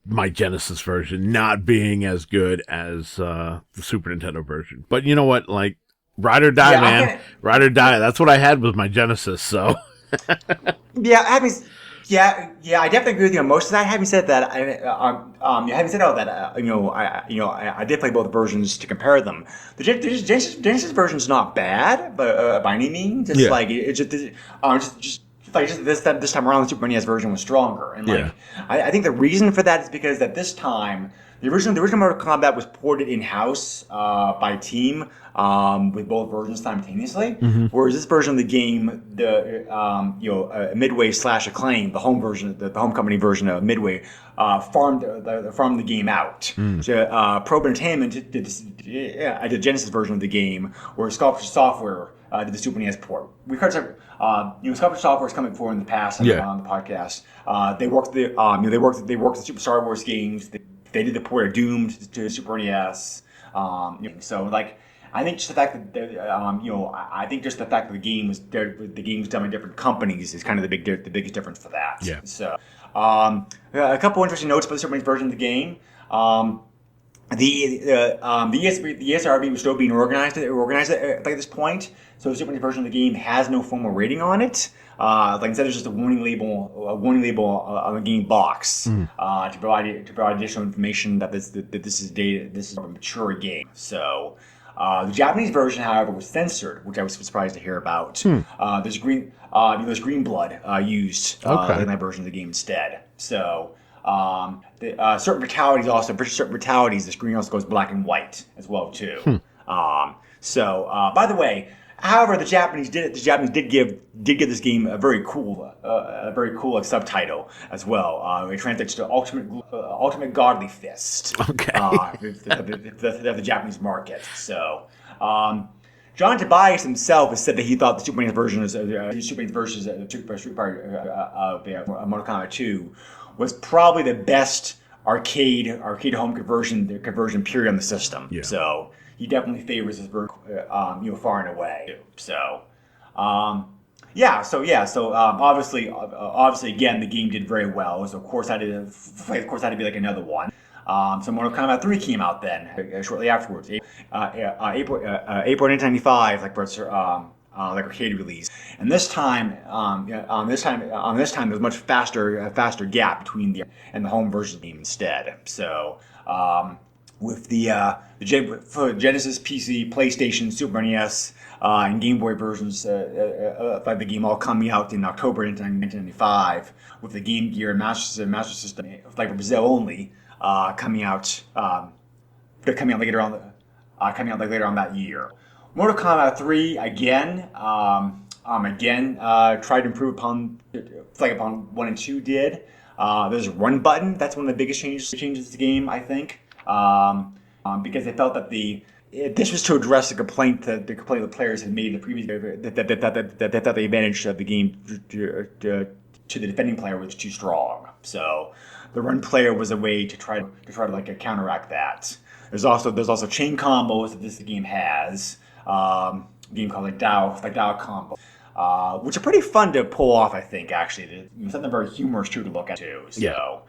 my Genesis version not being as good as the Super Nintendo version. But you know what? Like, ride or die, man. Ride or die. That's what I had with my Genesis, so... I definitely agree with you on most of that. Having said that, having said all that, I did play both versions to compare them. The Genesis version is not bad, but by any means, it's like it's just this time around, the Super NES version was stronger, and I think the reason for that is because at this time the original Mortal Kombat was ported in house by a team with both versions simultaneously, whereas this version of the game, Midway / Acclaim, the home version, the home company version of Midway, farmed the game out. So Probe Entertainment did the Genesis version of the game, whereas Sculpture Software did the Super NES port. We've heard Sculpture Software has come before in the past on the podcast. They worked the Super Star Wars games. They did the port of Doom to Super NES. So like, I think just the fact that I think just the fact that the game was done by different companies is kind of the biggest difference for that. Yeah. So a couple interesting notes about the Super NES version of the game. The ESRB was still being organized at this point, so the Super NES version of the game has no formal rating on it. Like instead, there's just a warning label on the game box to provide additional information that this is a mature game. So the Japanese version, however, was censored, which I was surprised to hear about. There's green blood used in that version of the game instead. So. Certain fatalities, the screen also goes black and white as well too. By the way, however, the Japanese did give this game a very cool subtitle as well. It translates to Ultimate Godly Fist. Okay. The Japanese market. So. John Tobias himself has said that he thought the Super NES version of Mortal Kombat 2 was probably the best arcade home conversion period on the system. Yeah. So he definitely favors this version, far and away. So, obviously, again, the game did very well. So of course, had to be like another one. So Mortal Kombat 3 came out then shortly afterwards, April 1995, like arcade release. And this time there's a much faster gap between the home version of the game instead. So with the Genesis, PC, PlayStation, Super NES, and Game Boy versions of the game all coming out in October 1995, with the Game Gear and Master System, like for Brazil only, coming out later on that year. Mortal Kombat 3 again tried to improve upon 1 and 2 did. There's a run button. That's one of the biggest changes to the game, I think, because they felt that this was to address the complaint the players had made in the previous that the advantage of the game to the defending player was too strong. So the run player was a way to try to counteract that. There's also chain combos that this game has. A game called Dow combo, which are pretty fun to pull off. I think actually, something very humorous too to look at too. So,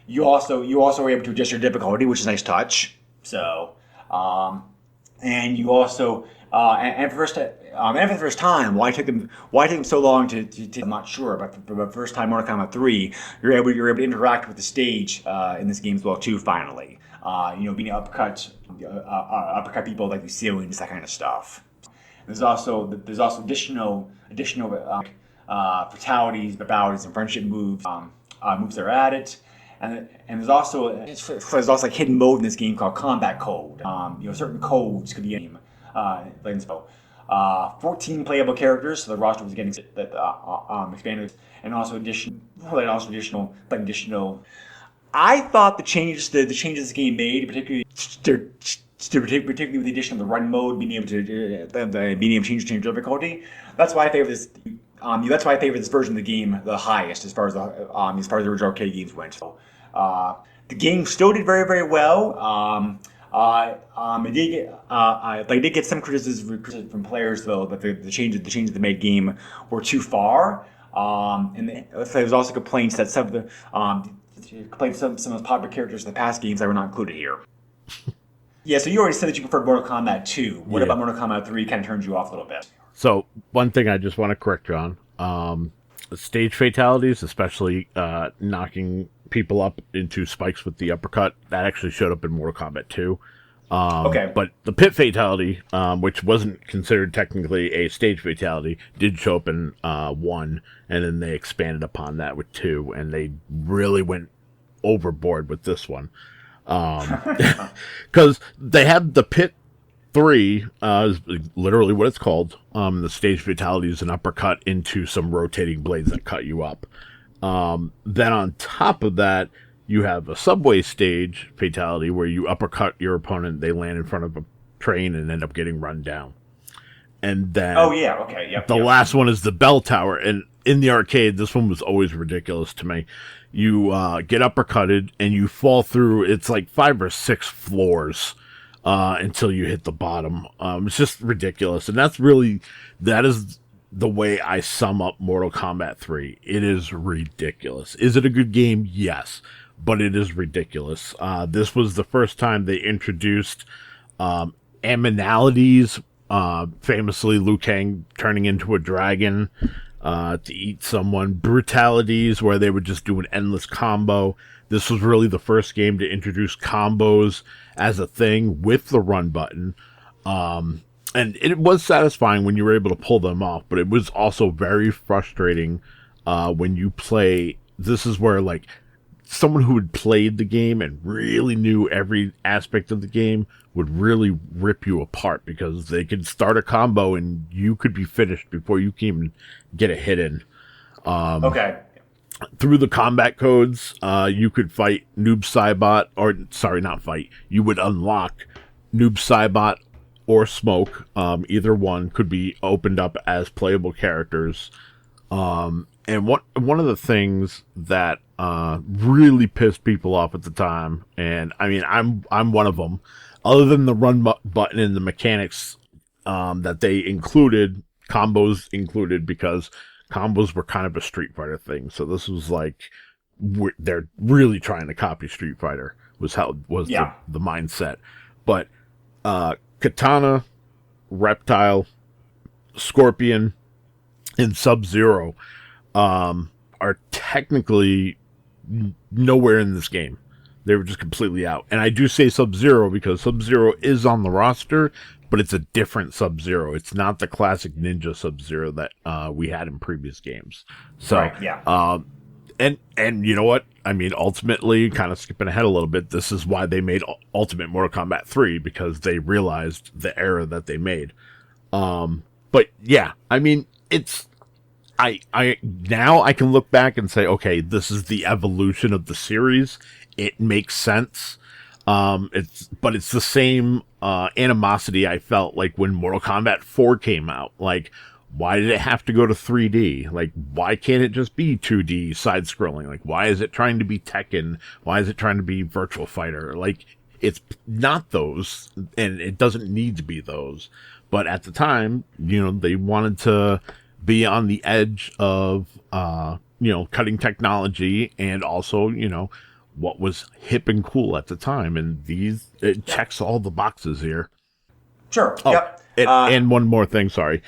you also were able to adjust your difficulty, which is a nice touch. So, and you also and for the first time, why it took them so long to I'm not sure, but for the first time, Mortal Kombat 3, you're able to interact with the stage in this game as well too. Finally, being uppercut people like the ceilings, that kind of stuff. There's also additional fatalities, babalities, and friendship moves moves that are added. And there's also like hidden mode in this game called combat code. Certain codes could be in the game. 14 playable characters, so the roster was getting expanded, and also additional. I thought the changes this game made, particularly with the addition of the run mode, being able to change difficulty. That's why I favor this. That's why I favor this version of the game the highest as far as the original arcade games went. So, the game still did very, very well. It did get some criticism from players though that the changes they made game were too far. And there was also complaints that some of the some of the popular characters in the past games that were not included here. Yeah, so you already said that you preferred Mortal Kombat 2. What about Mortal Kombat 3 kind of turns you off a little bit? So, one thing I just want to correct you on. Stage fatalities, especially knocking people up into spikes with the uppercut, that actually showed up in Mortal Kombat 2. Okay. But the pit fatality, which wasn't considered technically a stage fatality, did show up in 1, and then they expanded upon that with 2, and they really went overboard with this one. Because they had the pit 3, is literally what it's called. The stage fatality is an uppercut into some rotating blades that cut you up. Then on top of that, you have a subway stage fatality where you uppercut your opponent, they land in front of a train and end up getting run down. And then the last one is the bell tower. And in the arcade, this one was always ridiculous to me. You get uppercutted and you fall through, it's like 5 or 6 floors until you hit the bottom. It's just ridiculous. And that is the way I sum up Mortal Kombat 3. It is ridiculous. Is it a good game? Yes. But it is ridiculous. This was the first time they introduced aminalities, famously Liu Kang turning into a dragon to eat someone, brutalities where they would just do an endless combo. This was really the first game to introduce combos as a thing with the run button. And it was satisfying when you were able to pull them off, but it was also very frustrating when you play. This is where, like, someone who had played the game and really knew every aspect of the game would really rip you apart because they could start a combo and you could be finished before you can even get a hit in. Through the combat codes, you could fight Noob Saibot, you would unlock Noob Saibot or Smoke. Either one could be opened up as playable characters. And one of the things that really pissed people off at the time, and I mean, I'm one of them, other than the run button and the mechanics that they included, combos included, because combos were kind of a Street Fighter thing. So this was like, they're really trying to copy Street Fighter, the mindset. But Katana, Reptile, Scorpion, and Sub-Zero are technically nowhere in this game. They were just completely out. And I do say Sub-Zero because Sub-Zero is on the roster, but it's a different Sub-Zero. It's not the classic Ninja Sub-Zero that we had in previous games. So, right, yeah. And you know what? I mean, ultimately, kind of skipping ahead a little bit, this is why they made Ultimate Mortal Kombat 3, because they realized the error that they made. But yeah, I mean, I now I can look back and say, okay, this is the evolution of the series. It makes sense. It's the same animosity I felt like when Mortal Kombat 4 came out. Like, why did it have to go to 3D? Like, why can't it just be 2D side-scrolling? Like, why is it trying to be Tekken? Why is it trying to be Virtual Fighter? Like, it's not those, and it doesn't need to be those. But at the time, they wanted to be on the edge of, cutting technology and also, what was hip and cool at the time. And it checks all the boxes here. Sure. Oh, Yep. and one more thing, sorry.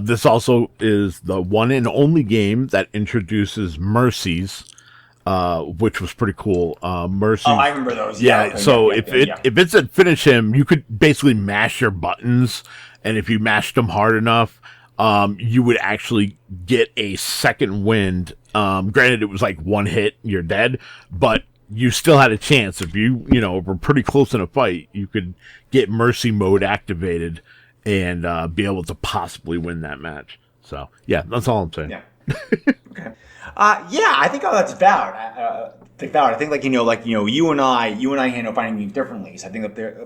This also is the one and only game that introduces mercies, which was pretty cool. Mercies. Oh, I remember those. Yeah, Okay, so yeah, if yeah, it yeah. if it said finish him, you could basically mash your buttons, and if you mashed them hard enough, you would actually get a second wind. Granted, it was like one hit, you're dead, but you still had a chance. If you were pretty close in a fight, you could get mercy mode activated and be able to possibly win that match. So yeah, that's all I'm saying. Yeah. Okay. Yeah, I think all that's valid. I think you and I handle fighting games differently. So I think that I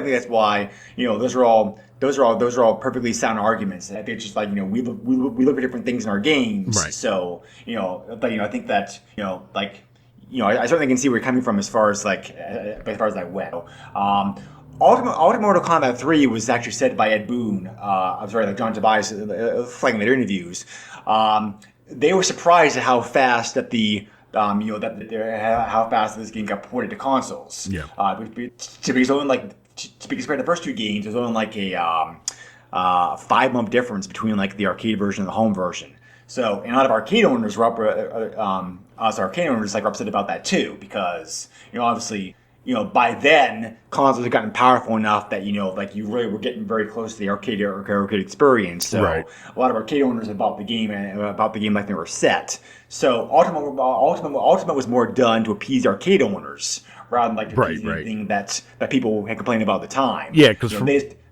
think that's why those are all perfectly sound arguments. And I think it's just like we look at different things in our games. Right. So I think that I certainly can see where you're coming from as far as that went. Ultimate Mortal Kombat 3 was actually said by Ed Boon. I'm sorry, like John Tobias, flagging later interviews. They were surprised at how fast that how fast this game got ported to consoles. Yeah. Because compared to the first two games, there's only like a 5-month difference between like the arcade version and the home version. So, and a lot of arcade owners were upset about that too, because obviously by then consoles had gotten powerful enough that you really were getting very close to the arcade experience. So right. A lot of arcade owners had bought the game like they were set. So Ultimate was more done to appease arcade owners rather than like to appease anything that people had complained about at the time. Yeah, because from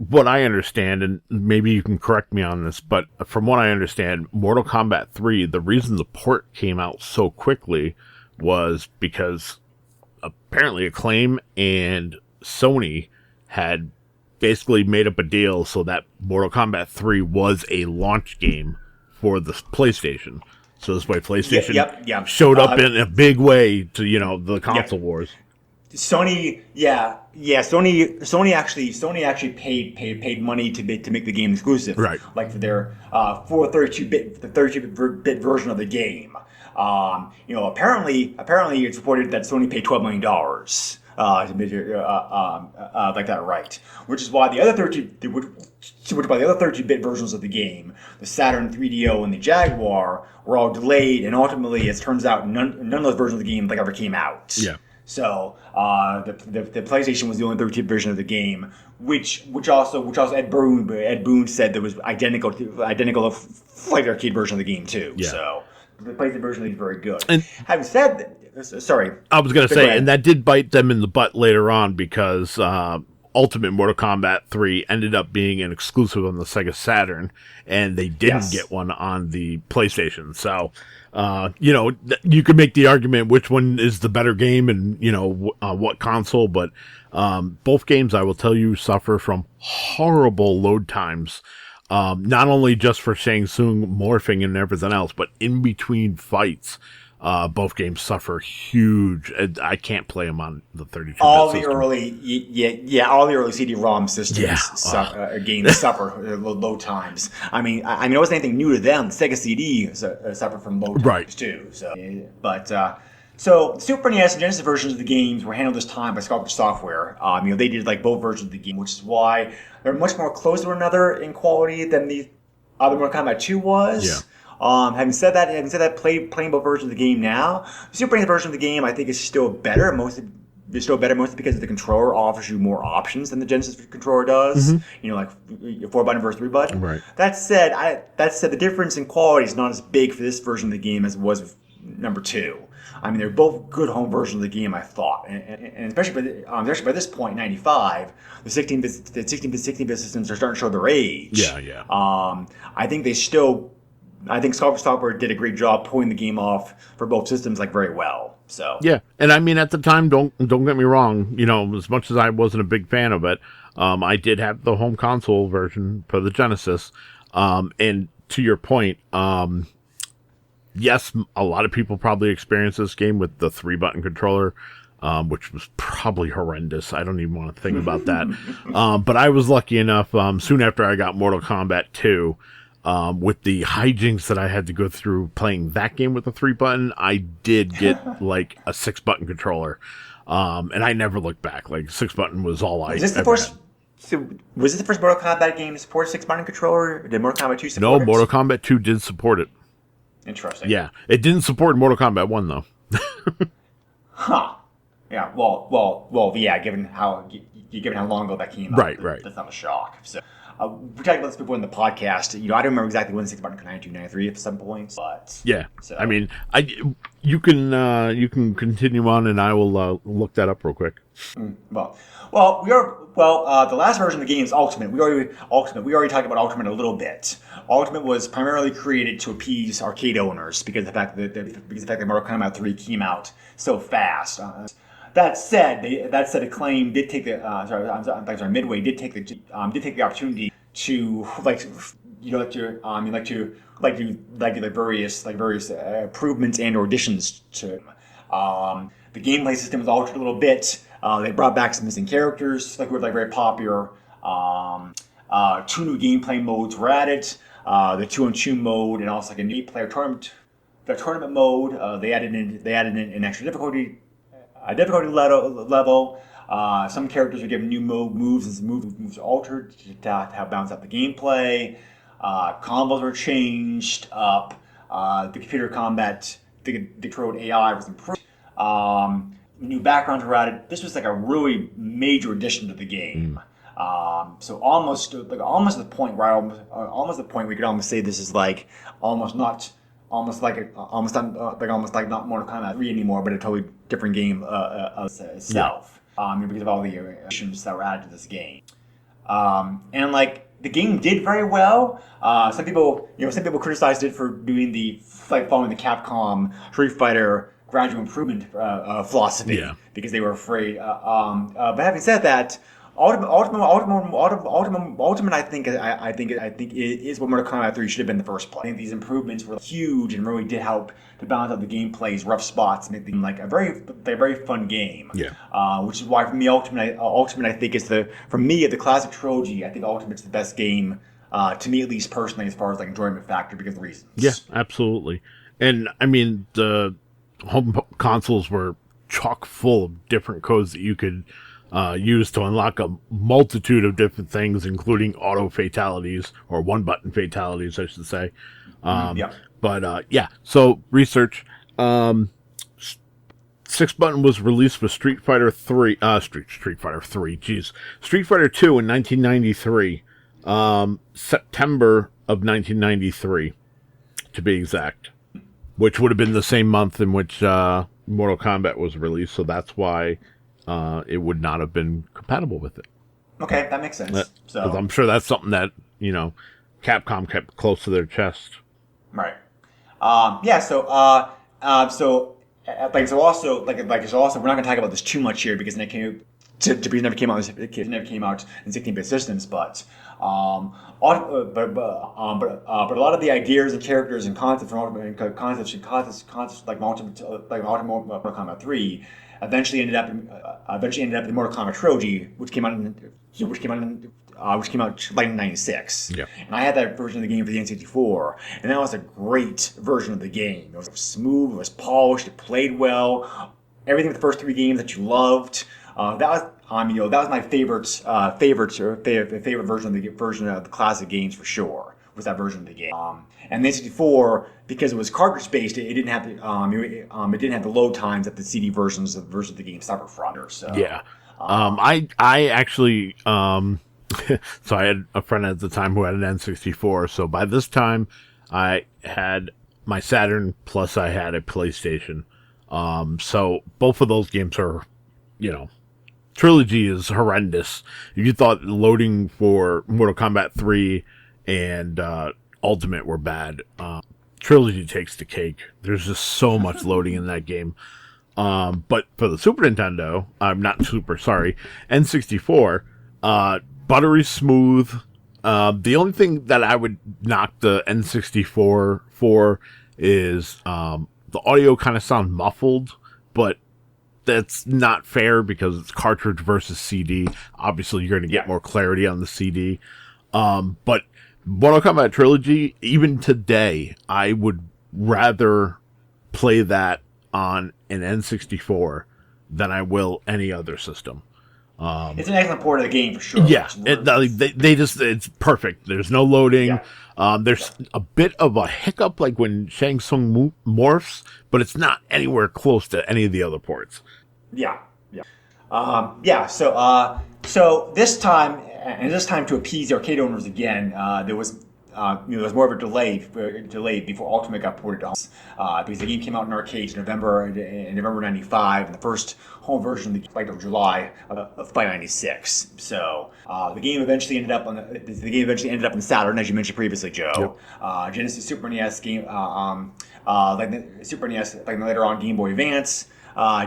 what I understand, and maybe you can correct me on this, but from what I understand, Mortal Kombat 3, the reason the port came out so quickly was because apparently Acclaim and Sony had basically made up a deal so that Mortal Kombat 3 was a launch game for the PlayStation. So this way PlayStation showed up in a big way to, the console wars. Sony actually paid money to make the game exclusive, right? Like for their 32-bit version of the game. Apparently it's reported that Sony paid $12 million to make like that, right? Which is why the other 32-bit versions of the game, the Saturn 3DO and the Jaguar, were all delayed, and ultimately, it turns out none of those versions of the game ever came out. Yeah. So the PlayStation was the only 32-bit version of the game, which also Ed Boon said that was identical to the arcade version of the game too. Yeah. So the PlayStation version is very good. And having said that, sorry, I was going to say, and that did bite them in the butt later on because Ultimate Mortal Kombat 3 ended up being an exclusive on the Sega Saturn, and they didn't get one on the PlayStation. So, you could make the argument which one is the better game and, what console, but both games, I will tell you, suffer from horrible load times. Not only just for Shang Tsung morphing and everything else, but in between fights. Both games suffer huge. I can't play them on the 32-bit system. All the early CD-ROM systems games suffer low times. I mean, it wasn't anything new to them. Sega CD suffered from low times too. So, so Super NES and Genesis versions of the games were handled this time by Sculptor Software. They did like both versions of the game, which is why they're much more close to one another in quality than the other Mortal Kombat 2 was. Yeah. Having said that, playing both versions of the game now, the Super NES version of the game I think is still better. Mostly because the controller offers you more options than the Genesis controller does. Mm-hmm. Like 4-button versus 3-button. Right. That said, the difference in quality is not as big for this version of the game as it was with number 2. I mean, they're both good home versions of the game, I thought, and especially by this point, '95, the 16-bit systems are starting to show their age. Yeah. I think Sculptor Software did a great job pulling the game off for both systems very well. So yeah, and I mean at the time, don't get me wrong. As much as I wasn't a big fan of it, I did have the home console version for the Genesis. And to your point, yes, a lot of people probably experienced this game with the 3-button controller, which was probably horrendous. I don't even want to think about that. But I was lucky enough. Soon after I got Mortal Kombat 2. With the hijinks that I had to go through playing that game with the 3-button, I did get like a 6-button controller. And I never looked back. Like 6-button was all I Is this the ever first? had. So, was this the first Mortal Kombat game to support a 6-button controller? Or did Mortal Kombat 2 support No, it? Mortal Kombat 2 did support it. Interesting. Yeah, it didn't support Mortal Kombat 1 though. Huh. Yeah. Well. Yeah. Given how long ago that came out, Right. That's not a shock. So, we talked about this before in the podcast. I don't remember exactly when 6-button 92, 93 at some points, but Yeah. So. I mean, you can continue on, and I will look that up real quick. The last version of the game is Ultimate. We already talked about Ultimate a little bit. Ultimate was primarily created to appease arcade owners because of the fact that Mortal Kombat 3 came out so fast. That said, Acclaim did take the Midway did take the opportunity to do various improvements and or additions to. The gameplay system was altered a little bit. They brought back some missing characters, very popular. 2 new gameplay modes were added. The 2-on-2 mode, and also a new player tournament mode. They added in an extra difficulty level. Some characters were given new moves, and moves were altered to help balance out the gameplay. Combos were changed up. The computer combat, the controlled AI was improved. New backgrounds were added. This was a really major addition to the game. So almost to the point where we could almost say this is almost not Mortal Kombat 3 anymore, but a totally different game itself. Because of all the additions that were added to this game. And the game did very well. Some people criticized it for doing following the Capcom Street Fighter gradual improvement philosophy because they were afraid. But having said that, Ultimate, I think is what Mortal Kombat 3 should have been in the first place. I think these improvements were huge and really did help to balance out the gameplay's rough spots, make them a very fun game. Yeah. Which is why for me, Ultimate I think is of the classic trilogy. I think Ultimate's the best game to me, at least personally, as far as enjoyment factor because of reasons. Yeah, absolutely. And I mean, the home consoles were chock full of different codes that you could use to unlock a multitude of different things, including auto fatalities or 1-button fatalities, I should say. But so research. 6-button was released with Street Fighter 3. Street Fighter 3. Jeez, Street Fighter 2 in 1993. September of 1993, to be exact, which would have been the same month in which Mortal Kombat was released. So that's why. It would not have been compatible with it. Okay, that makes sense. So I'm sure that's something that Capcom kept close to their chest. Right. Also, we're not going to talk about this too much here because it never came out in 16-bit systems. But a lot of the ideas and characters and concepts like Mortal Kombat 3. Eventually ended up in the Mortal Kombat trilogy, which came out in 1996. Yeah. And I had that version of the game for the N64, and that was a great version of the game. It was smooth, it was polished, it played well. Everything with the first 3 games that you loved. That was my favorite version of the classic games for sure. Was that version of the game. And the N64, because it was cartridge based, it didn't have the load times that the CD versions of the game suffered from. So yeah, I actually so I had a friend at the time who had an N64. So by this time, I had my Saturn plus I had a PlayStation. So both of those games are, trilogy is horrendous. If you thought loading for Mortal Kombat 3 and Ultimate were bad, trilogy takes the cake. There's just so much loading in that game. But for the Super Nintendo, N64, buttery smooth. The only thing that I would knock the N64 for is the audio kind of sounds muffled, but that's not fair because it's cartridge versus CD. Obviously, you're going to get more clarity on the CD. But Mortal Kombat Trilogy, even today, I would rather play that on an N64 than I will any other system. It's an excellent port of the game for sure. Yeah, it's perfect. There's no loading. There's a bit of a hiccup like when Shang Tsung morphs, but it's not anywhere close to any of the other ports. So this time to appease the arcade owners again, there was more of a delay before Ultimate got ported on, because the game came out in arcades in November '95, and the first home version of the game of July of 96. So the game eventually ended up in Saturn, as you mentioned previously, Joe. Yep. Genesis, Super NES game, like the Super NES, like later on Game Boy Advance,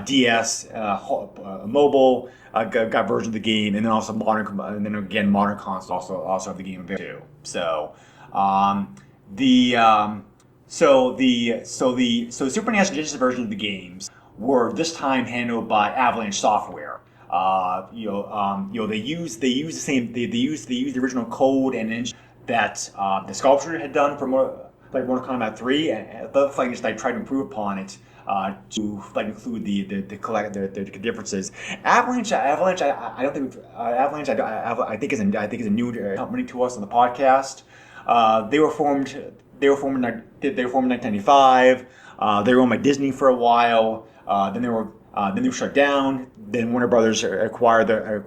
DS, mobile. Got version of the game, and then also modern consoles also have the game available too. So, so Super NES and Genesis version of the games were this time handled by Avalanche Software. They used the original code and engine that the Sculpture had done for Mortal Kombat 3, and I tried to improve upon it. To include the differences. Avalanche. I think is a new company to us on the podcast. They were formed in 1995. They were owned by Disney for a while. Then they were shut down. Then Warner Brothers acquired the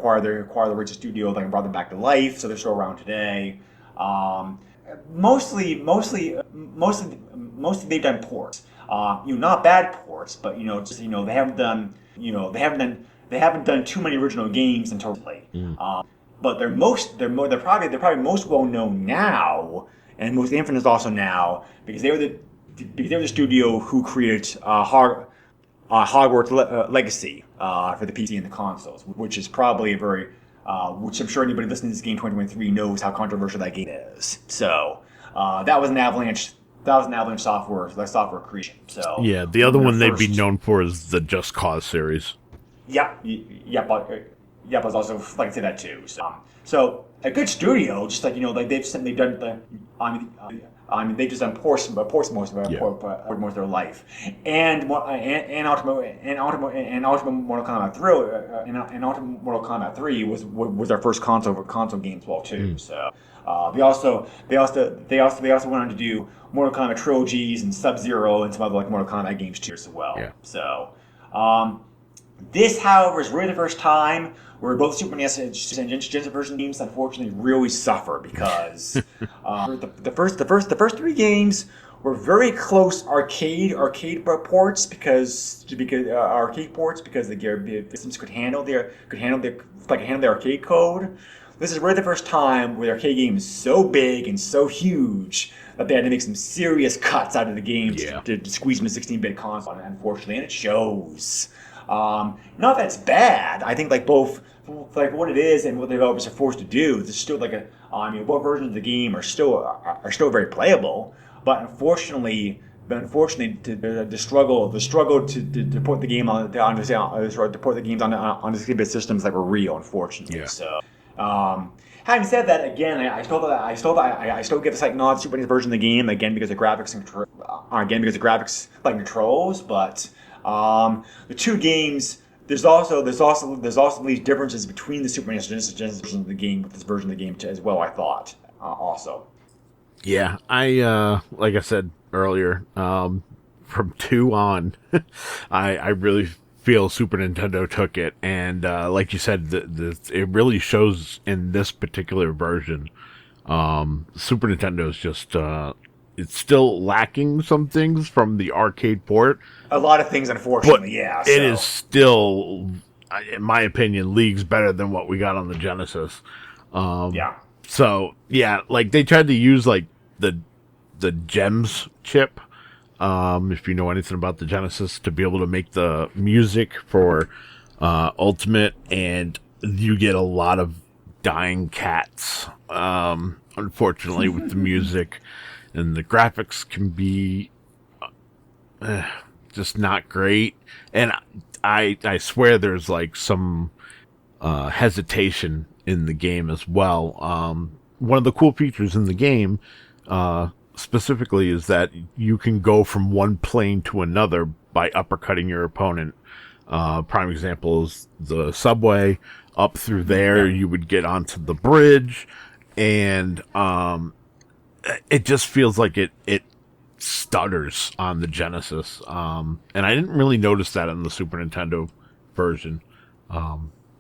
rights to studio, and brought them back to life. So they're still around today. Mostly they've done ports. Not bad ports, but they haven't done too many original games until lately. But they're probably most well known now, and most infamous also now, because they were the studio who created Hogwarts Legacy for the PC and the consoles, which is probably which I'm sure anybody listening to this game 2023 knows how controversial that game is. So that was an Avalanche software creation. So yeah, the other one they'd be known for is the Just Cause series. Yep. I was also like to say that too. So a good studio, just they've done they've just done ports most of their life, and Ultimate Mortal Kombat 3 was their first console game as well too. So they also went on to do Mortal Kombat trilogies and Sub-Zero and some other Mortal Kombat games too as well. Yeah. So this, however, is really the first time where both Super NES and Genesis version games unfortunately really suffer, because the first three games were very close arcade ports because the systems could handle the arcade code. This is really the first time where the arcade game is so big and so huge that they had to make some serious cuts out of the game to squeeze them a 16-bit console, unfortunately, and it shows. Not that it's bad. I think both what it is and what the developers are forced to do, there's still both versions of the game are still very playable. But unfortunately, the struggle to port the game on to port the games on the 16-bit systems were real, unfortunately. Yeah. So. Having said that, again, I still give a slight nod to Super NES version of the game, again because of graphics like controls, but the two games, there's also these differences between the Super NES and Genesis version of the game with this version of the game as well. I thought also. Yeah, like I said earlier, from 2 on, I really feel Super Nintendo took it, and like you said, it really shows in this particular version. Super Nintendo is just it's still lacking some things from the arcade port. A lot of things, unfortunately, but it is still, in my opinion, leagues better than what we got on the Genesis. So yeah, they tried to use the GEMS chip. If you know anything about the Genesis, to be able to make the music for Ultimate, and you get a lot of dying cats, unfortunately, with the music, and the graphics can be just not great. And I swear there's some hesitation in the game as well. One of the cool features in the game specifically is that you can go from one plane to another by uppercutting your opponent. Prime example is the subway. Up through there, you would get onto the bridge, and it just feels like it stutters on the Genesis. And I didn't really notice that in the Super Nintendo version.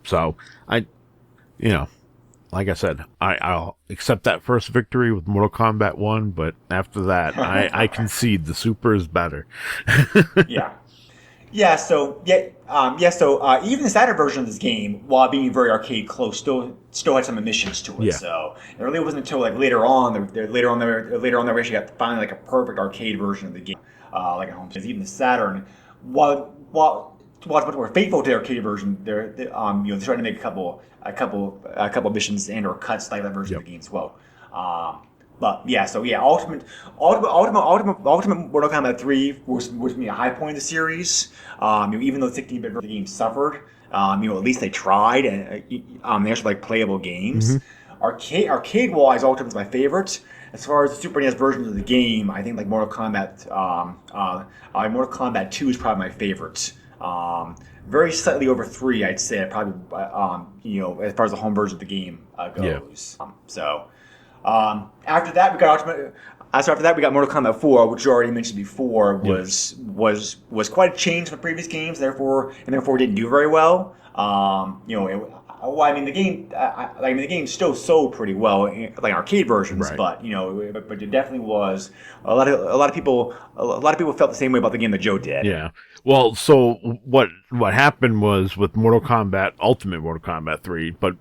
So like I said, I'll accept that first victory with Mortal Kombat 1, but after that, I concede the Super is better. Yeah. So even the Saturn version of this game, while being very arcade close, still had some omissions to it. Yeah. So it really wasn't until like later on they actually got finally like a perfect arcade version of the game, like at home. Because even the Saturn, while much more faithful to the arcade version, they're trying to make a couple missions and or cuts like that version of the game as well. Ultimate Mortal Kombat 3 was me a high point of the series. Even though the 16-bit version of the game suffered, at least they tried and they actually like playable games. Arcade wise, Ultimate's my favorite. As far as the Super NES versions of the game, I think like Mortal Kombat 2 is probably my favorite. Very slightly over 3, I'd say. Probably, as far as the home version of the game goes. After that, we got Mortal Kombat 4, which you already mentioned before, was quite a change from previous games. Therefore, didn't do very well. The game still sold pretty well, like arcade versions, right. but it definitely was a lot of people felt the same way about the game that Joe did. Yeah. Well, so what happened was with Ultimate Mortal Kombat 3, but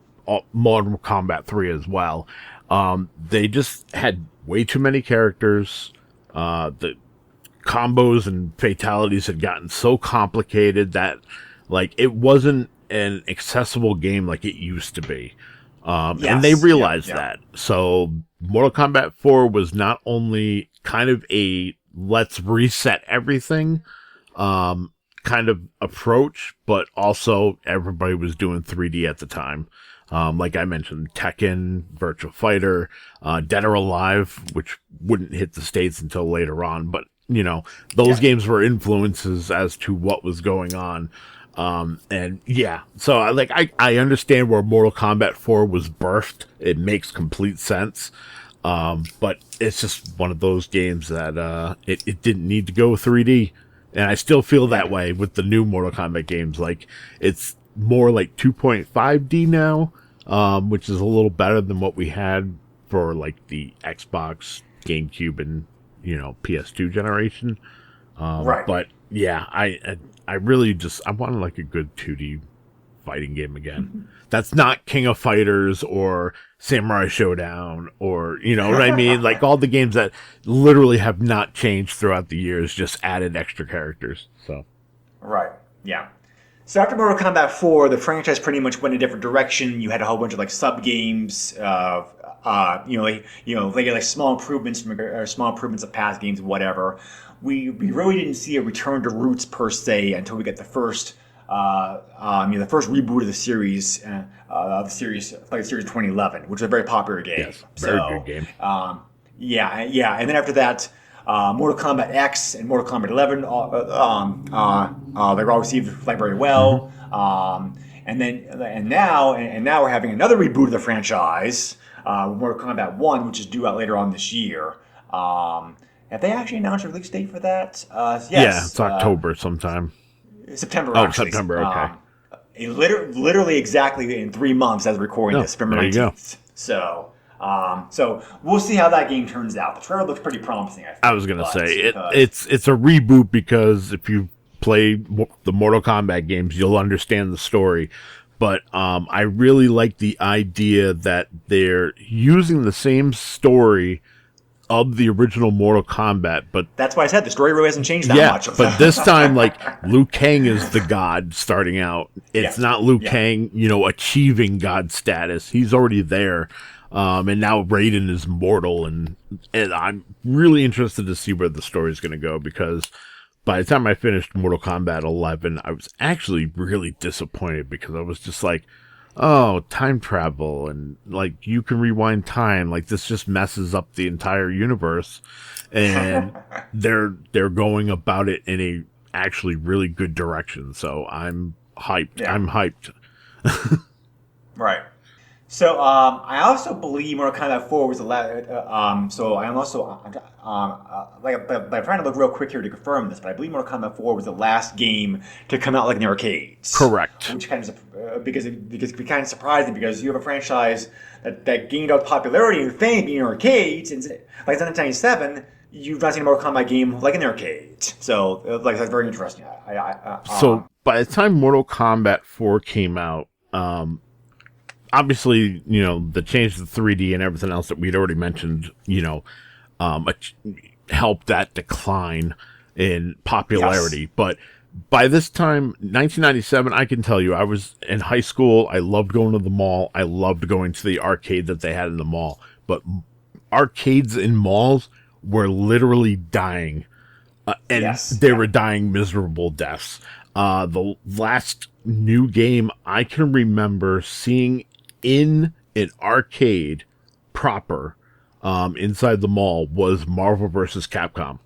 Mortal Kombat 3 as well, they just had way too many characters. The combos and fatalities had gotten so complicated that like it wasn't an accessible game like it used to be. And they realized that. So Mortal Kombat 4 was not only kind of a let's reset everything kind of approach, but also everybody was doing 3D at the time. Like I mentioned, Tekken, Virtua Fighter, Dead or Alive, which wouldn't hit the States until later on, but those games were influences as to what was going on. So I understand where Mortal Kombat 4 was birthed. It makes complete sense. But it's just one of those games that it didn't need to go 3D. And I still feel that way with the new Mortal Kombat games. Like, it's more like 2.5D now, which is a little better than what we had for like the Xbox, GameCube, and PS2 generation. Right. But yeah, I really I wanted like a good 2D fighting game again. That's not King of Fighters or Samurai Showdown or, what I mean? Like all the games that literally have not changed throughout the years, just added extra characters. So. Right. Yeah. So after Mortal Kombat 4, the franchise pretty much went a different direction. You had a whole bunch of like sub games, like small improvements of past games, whatever. We really didn't see a return to roots per se until we got the first reboot of the series, Series 2011, which was a very popular game. Yes, very good game. And then after that, Mortal Kombat X and Mortal Kombat 11, they were all received very well. And now we're having another reboot of the franchise, Mortal Kombat 1, which is due out later on this year. Have they actually announced a release date for that? Yes. Yeah, it's October sometime. September. Oh, actually. September. Okay. Literally exactly in 3 months as recording this, September 19th. So we'll see how that game turns out. The trailer looks pretty promising. I was gonna say it's a reboot because if you play the Mortal Kombat games, you'll understand the story. But I really like the idea that they're using the same story of the original Mortal Kombat, but that's why I said the story really hasn't changed that much. But this time, like, Liu Kang is the god starting out. It's not Liu Kang, achieving god status. He's already there. And now Raiden is mortal, and I'm really interested to see where the story is going to go, because by the time I finished Mortal Kombat 11, I was actually really disappointed, because I was just like, oh, time travel, and like you can rewind time, like this just messes up the entire universe. And they're going about it in a actually really good direction. So I'm hyped. Yeah. I'm hyped. Right. So I also believe Mortal Kombat 4 was the last. So I'm also but I'm trying to look real quick here to confirm this, but I believe Mortal Kombat 4 was the last game to come out like in the arcades. Correct. Which kind of because it could be kind of surprising because you have a franchise that gained out popularity and fame in arcades, and like 1997. You've not seen a Mortal Kombat game like in the arcades. So like that's very interesting. So by the time Mortal Kombat 4 came out, obviously, the change to 3D and everything else that we'd already mentioned, helped that decline in popularity. Yes. But by this time, 1997, I can tell you, I was in high school. I loved going to the mall. I loved going to the arcade that they had in the mall. But arcades in malls were literally dying. And they were dying miserable deaths. The last new game I can remember seeing in an arcade proper inside the mall was Marvel vs. Capcom.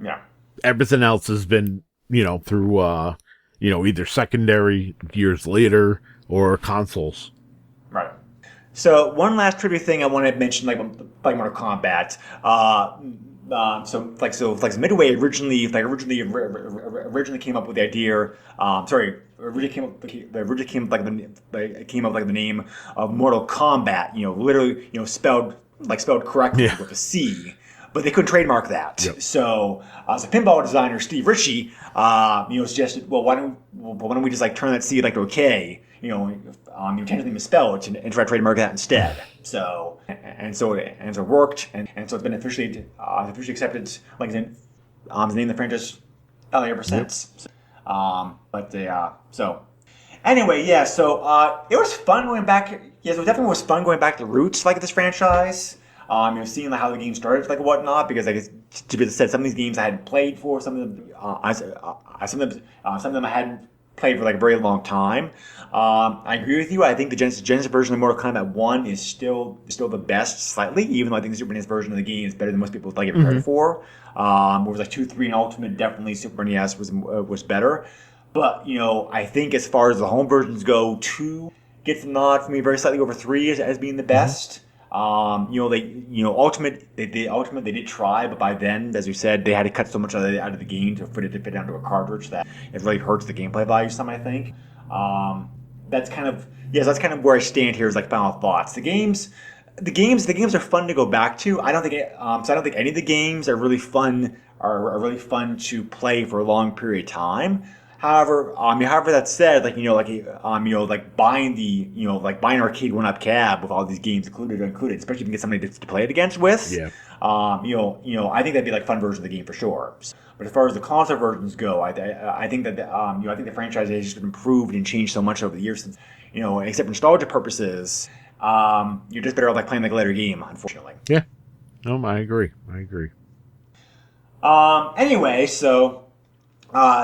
Yeah. Everything else has been, through, either secondary years later or consoles. Right. So one last trivia thing I want to mention, like Mortal Kombat. So Midway originally came up with the idea. Originally came up like the name of Mortal Kombat. Literally, spelled correctly with a C. But they couldn't trademark that. Yep. So pinball designer Steve Ritchie, suggested, well, why don't we just like turn that C like to a K? Intentionally misspell it and try to trademark that instead. So it worked, and so it's been officially accepted like the name of the franchise ever since. Yep. So anyway, yeah. So it was fun going back. Yes, it definitely was fun going back to the roots like this franchise. Seeing how the game started, like whatnot, because I guess to be said, some of these games I hadn't played for, some of them I hadn't played for like a very long time. I agree with you. I think the Genesis version of Mortal Kombat 1 is still the best, slightly, even though I think the Super NES version of the game is better than most people like it credit for. Whereas like 2, 3, and Ultimate, definitely Super NES was better. But I think as far as the home versions go, 2 gets the nod for me very slightly over 3 as being the best. Ultimate, they did try, but by then, as we said, they had to cut so much out of the game for it to fit onto a cartridge that it really hurts the gameplay value some, I think. That's kind of where I stand here as like final thoughts. The games are fun to go back to. I don't think any of the games are really fun to play for a long period of time. However, that said, buying buying arcade 1-up cab with all these games included, especially if you can get somebody to play it against with. Yeah. I think that'd be like a fun version of the game for sure. But as far as the console versions go, I think that I think the franchise has just improved and changed so much over the years since, except for nostalgia purposes, you're just better off like playing like a later game, unfortunately. Yeah. No, I agree. Anyway, so.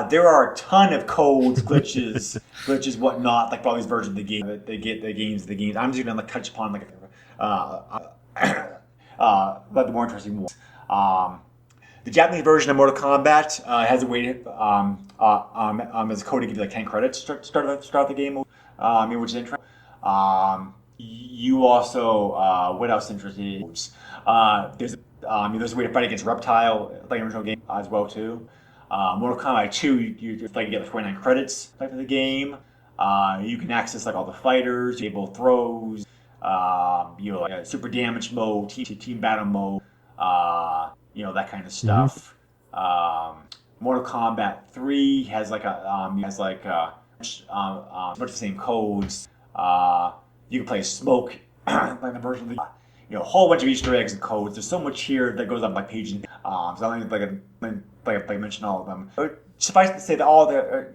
There are a ton of codes, glitches, whatnot, like for all these versions of the game that they get the games. I'm just gonna touch upon like the more interesting ones. The Japanese version of Mortal Kombat has a way to as a code to give you like 10 credits to start the game, which is interesting. You also what else interesting? There's a way to fight against Reptile like the original game as well too. Mortal Kombat 2, you get like 29 credits for the game. You can access like all the fighters, able throws, super damage mode, team battle mode, that kind of stuff. Mortal Kombat 3 has like much the same codes. You can play Smoke, like the version of the. A whole bunch of Easter eggs and codes. There's so much here that goes on by page. So I don't think like I mentioned all of them. Suffice to say that all 4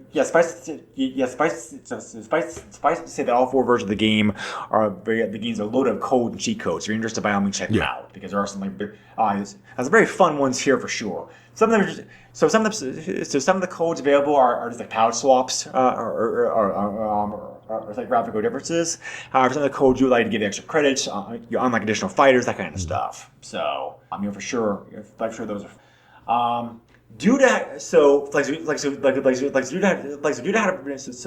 versions of the game the games are loaded of code and cheat codes. So if you're interested, by all means check them out because there are some there's very fun ones here for sure. Some of them some of the codes available are just like pouch swaps or like graphical differences. However, some of the codes you like to give extra credits, you unlock additional fighters, that kind of stuff. So for sure those are. due to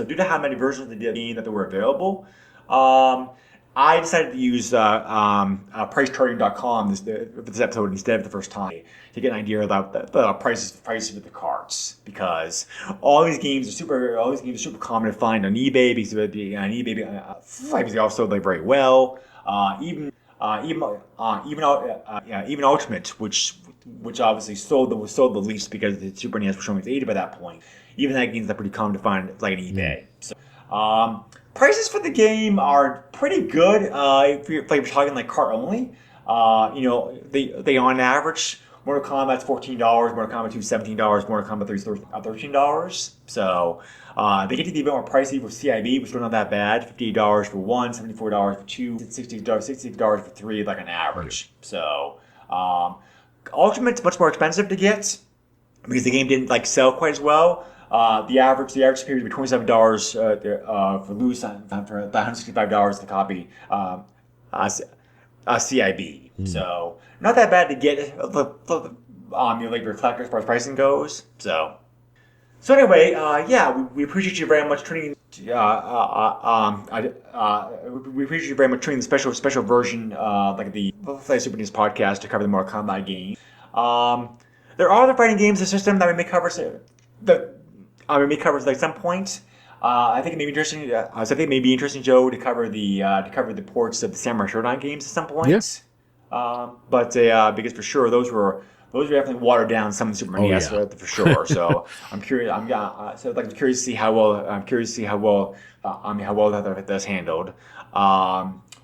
due to how many versions of the game that were available, I decided to use pricecharting.com for this episode instead of the first time to get an idea about the prices of the carts, because all these games are super common to find on eBay because they all sold very well. Even Ultimate, which obviously sold the least because the Super NES was showing its age by that point. Even that game's pretty common to find on eBay. So, prices for the game are pretty good. If you're talking cart only, they on average, Mortal Kombat's $14, Mortal Kombat 2 $17, Mortal Kombat 3 is $13. So they get to be a bit more pricey with CIB, which is not that bad. $58 for one, $74 for two, $66 for three, like an average. So Ultimate's much more expensive to get because the game didn't sell quite as well. The average period was $27 for loose, for $165 to copy CIB. So not that bad to get your collector as far as pricing goes. So anyway, we appreciate you very much tuning. We appreciate you very much tuning the special version, the Super NES podcast to cover the Mortal Kombat game. There are other fighting games in the system that we may cover. At some point. I think it may be interesting. Joe, to cover the ports of the Samurai Shodown games at some point. Yes. Because for sure those were definitely watered down some of the Super NES for sure. So I'm curious. I'm curious to see how well. That's handled.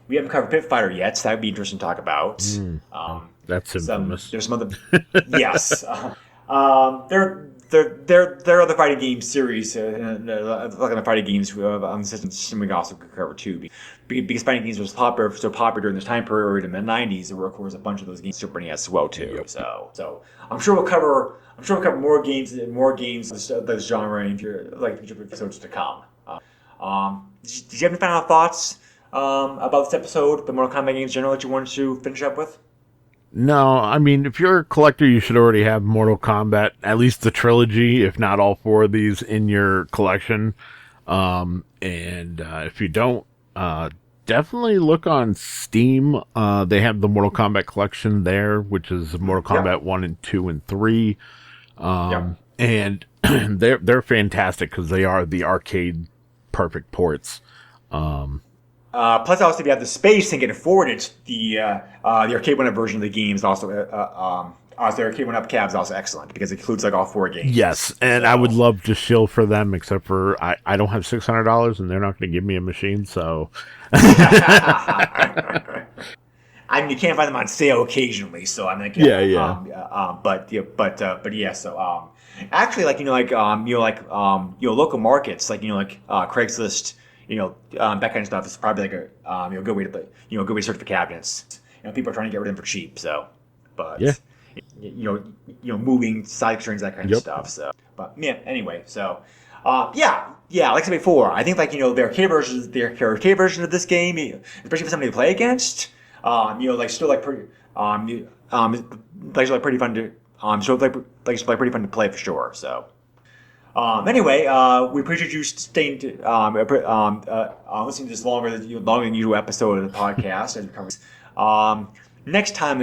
We haven't covered Pit Fighter yet, so that would be interesting to talk about. That's infamous. There's some other. Yes. There are other fighting game series, the fighting games on the system we also could cover too, because fighting games was so popular during this time period in the '90s. There were of course a bunch of those games Super NES as well too. Yep. So I'm sure we'll cover more games of this genre in future episodes to come. Did you have any final thoughts about this episode, the Mortal Kombat games generally that you wanted to finish up with? No, I mean, if you're a collector, you should already have Mortal Kombat, at least the trilogy, if not all four of these, in your collection. If you don't, definitely look on Steam. They have the Mortal Kombat collection there, which is Mortal Kombat 1 and 2 and 3. And they're fantastic because they are the arcade perfect ports. Plus, also, if you have the space and can afford it, the arcade one-up version of the game is also the arcade one-up cab is also excellent because it includes all four games. Yes, and I would love to shill for them, except for I don't have $600, and they're not going to give me a machine. So, I mean, you can't find them on sale occasionally. So I'm like, So actually, local markets, Craigslist. That kind of stuff is probably a good way to search for cabinets. People are trying to get rid of them for cheap. So, but moving side concerns, that kind of stuff. So, but yeah, anyway, so like I said before, I think the arcade version of this game, especially for somebody to play against, pretty fun to pretty fun to play for sure. So. Anyway, we appreciate you staying listening to this longer than usual episode of the podcast. Next time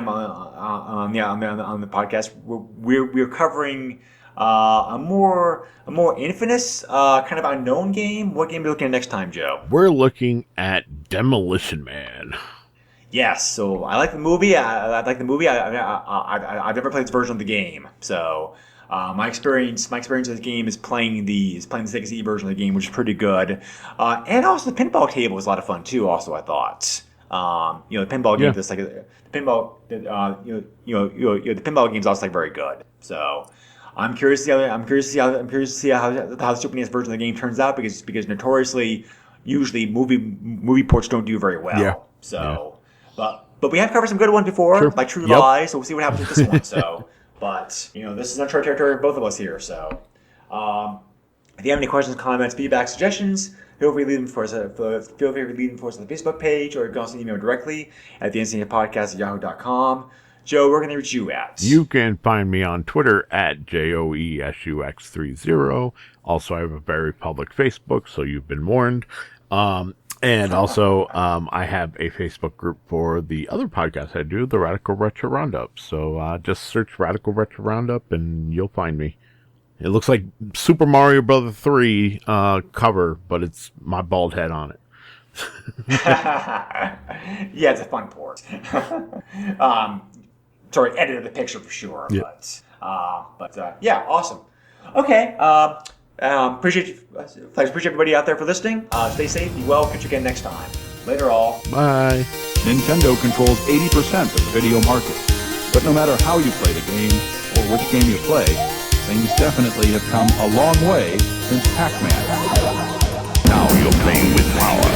on the podcast, we're covering a more infamous, kind of unknown game. What game are we looking at next time, Joe? We're looking at Demolition Man. Yes, so I like the movie. I like the movie. I've never played this version of the game, so. My experience with this game is playing the Sega CD version of the game, which is pretty good, and also the pinball table was a lot of fun too. Also, I thought, the pinball game, the pinball game is also very good. So, I'm curious to see how the Super NES version of the game turns out because notoriously, usually movie ports don't do very well. Yeah. So, but we have covered some good ones before, like True Lies. So we'll see what happens with this one. So. But, this is uncharted territory for both of us here. So, if you have any questions, comments, feedback, suggestions, feel free to leave them for us on the Facebook page, or you can also email directly at the SNES podcast@yahoo.com. Joe, where can they reach you at? You can find me on Twitter at JOESUX30. Also, I have a very public Facebook, so you've been warned. And also, I have a Facebook group for the other podcast I do, the Radical Retro Roundup. So just search Radical Retro Roundup and you'll find me. It looks like Super Mario Bros. 3 cover, but it's my bald head on it. Yeah, it's a fun port. Sorry, edited the picture for sure. Yeah. But yeah, awesome. Okay. Appreciate everybody out there for listening. Stay safe, be well. Catch you again next time. Later, all. Bye. Nintendo controls 80% of the video market. But no matter how you play the game, or which game you play, things definitely have come a long way since Pac-Man. Now you're playing with power.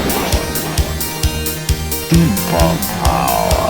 Super power.